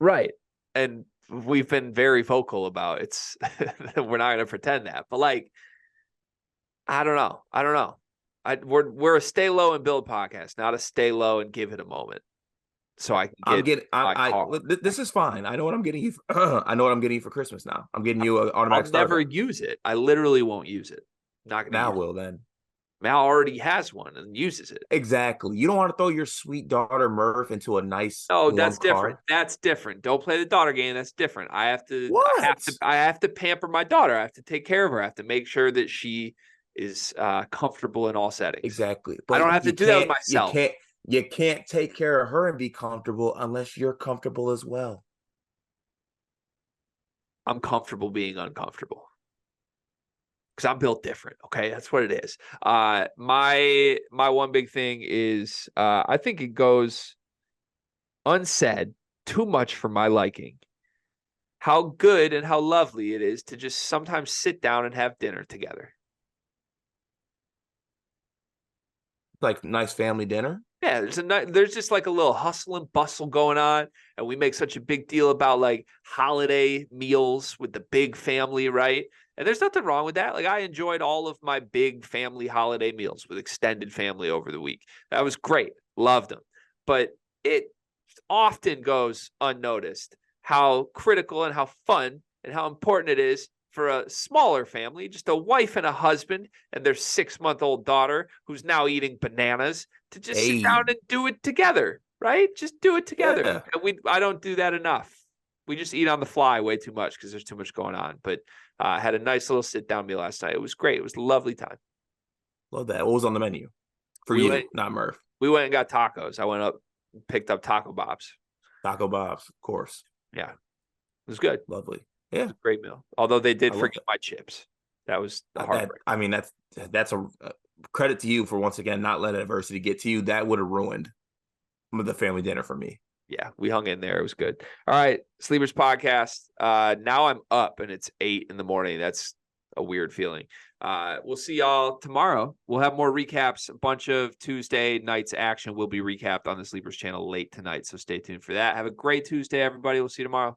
Right. And we've been very vocal about it's we're not going to pretend that. But like, I don't know. We're a stay low and build podcast, not a stay low and give it a moment. So I can this is fine. I know what I'm getting you. I know what I'm getting you for Christmas now. I'm getting you an automatic starter. I'll never use it. I literally won't use it. Not gonna. Now will then. Mal already has one and uses it. Exactly. You don't want to throw your sweet daughter Murph into a nice. Oh, that's different. That's different. Don't play the daughter game. That's different. I have to. What? I have to pamper my daughter. I have to take care of her. I have to make sure that she is comfortable in all settings. Exactly. But I don't have to do that with myself. You can't take care of her and be comfortable unless you're comfortable as well. I'm comfortable being uncomfortable because I'm built different. Okay, that's what it is. My one big thing is I think it goes unsaid too much for my liking. How good and how lovely it is to just sometimes sit down and have dinner together. Like nice family dinner. Yeah, there's just like a little hustle and bustle going on, and we make such a big deal about like holiday meals with the big family, right? And there's nothing wrong with that. Like I enjoyed all of my big family holiday meals with extended family over the week. That was great. Loved them. But it often goes unnoticed how critical and how fun and how important it is for a smaller family, just a wife and a husband and their 6-month-old daughter who's now eating bananas, to just sit down and do it together, right? Just do it together. Yeah. And I don't do that enough. We just eat on the fly way too much because there's too much going on. But had a nice little sit down meal last night. It was great. It was a lovely time. Love that. What was on the menu for you, not Murph? We went and got tacos. I went up and picked up Taco Bob's. Taco Bob's, of course. Yeah. It was good. Lovely. Yeah. Great meal. Although they did forget my chips. That was the heartbreak. I mean, that's a credit to you for once again not letting adversity get to you. That would have ruined the family dinner for me. Yeah, we hung in there. It was good. All right, Sleepers Podcast. Now I'm up and it's 8 a.m. That's a weird feeling. We'll see y'all tomorrow. We'll have more recaps. A bunch of Tuesday night's action will be recapped on the Sleepers channel late tonight. So stay tuned for that. Have a great Tuesday, everybody. We'll see you tomorrow.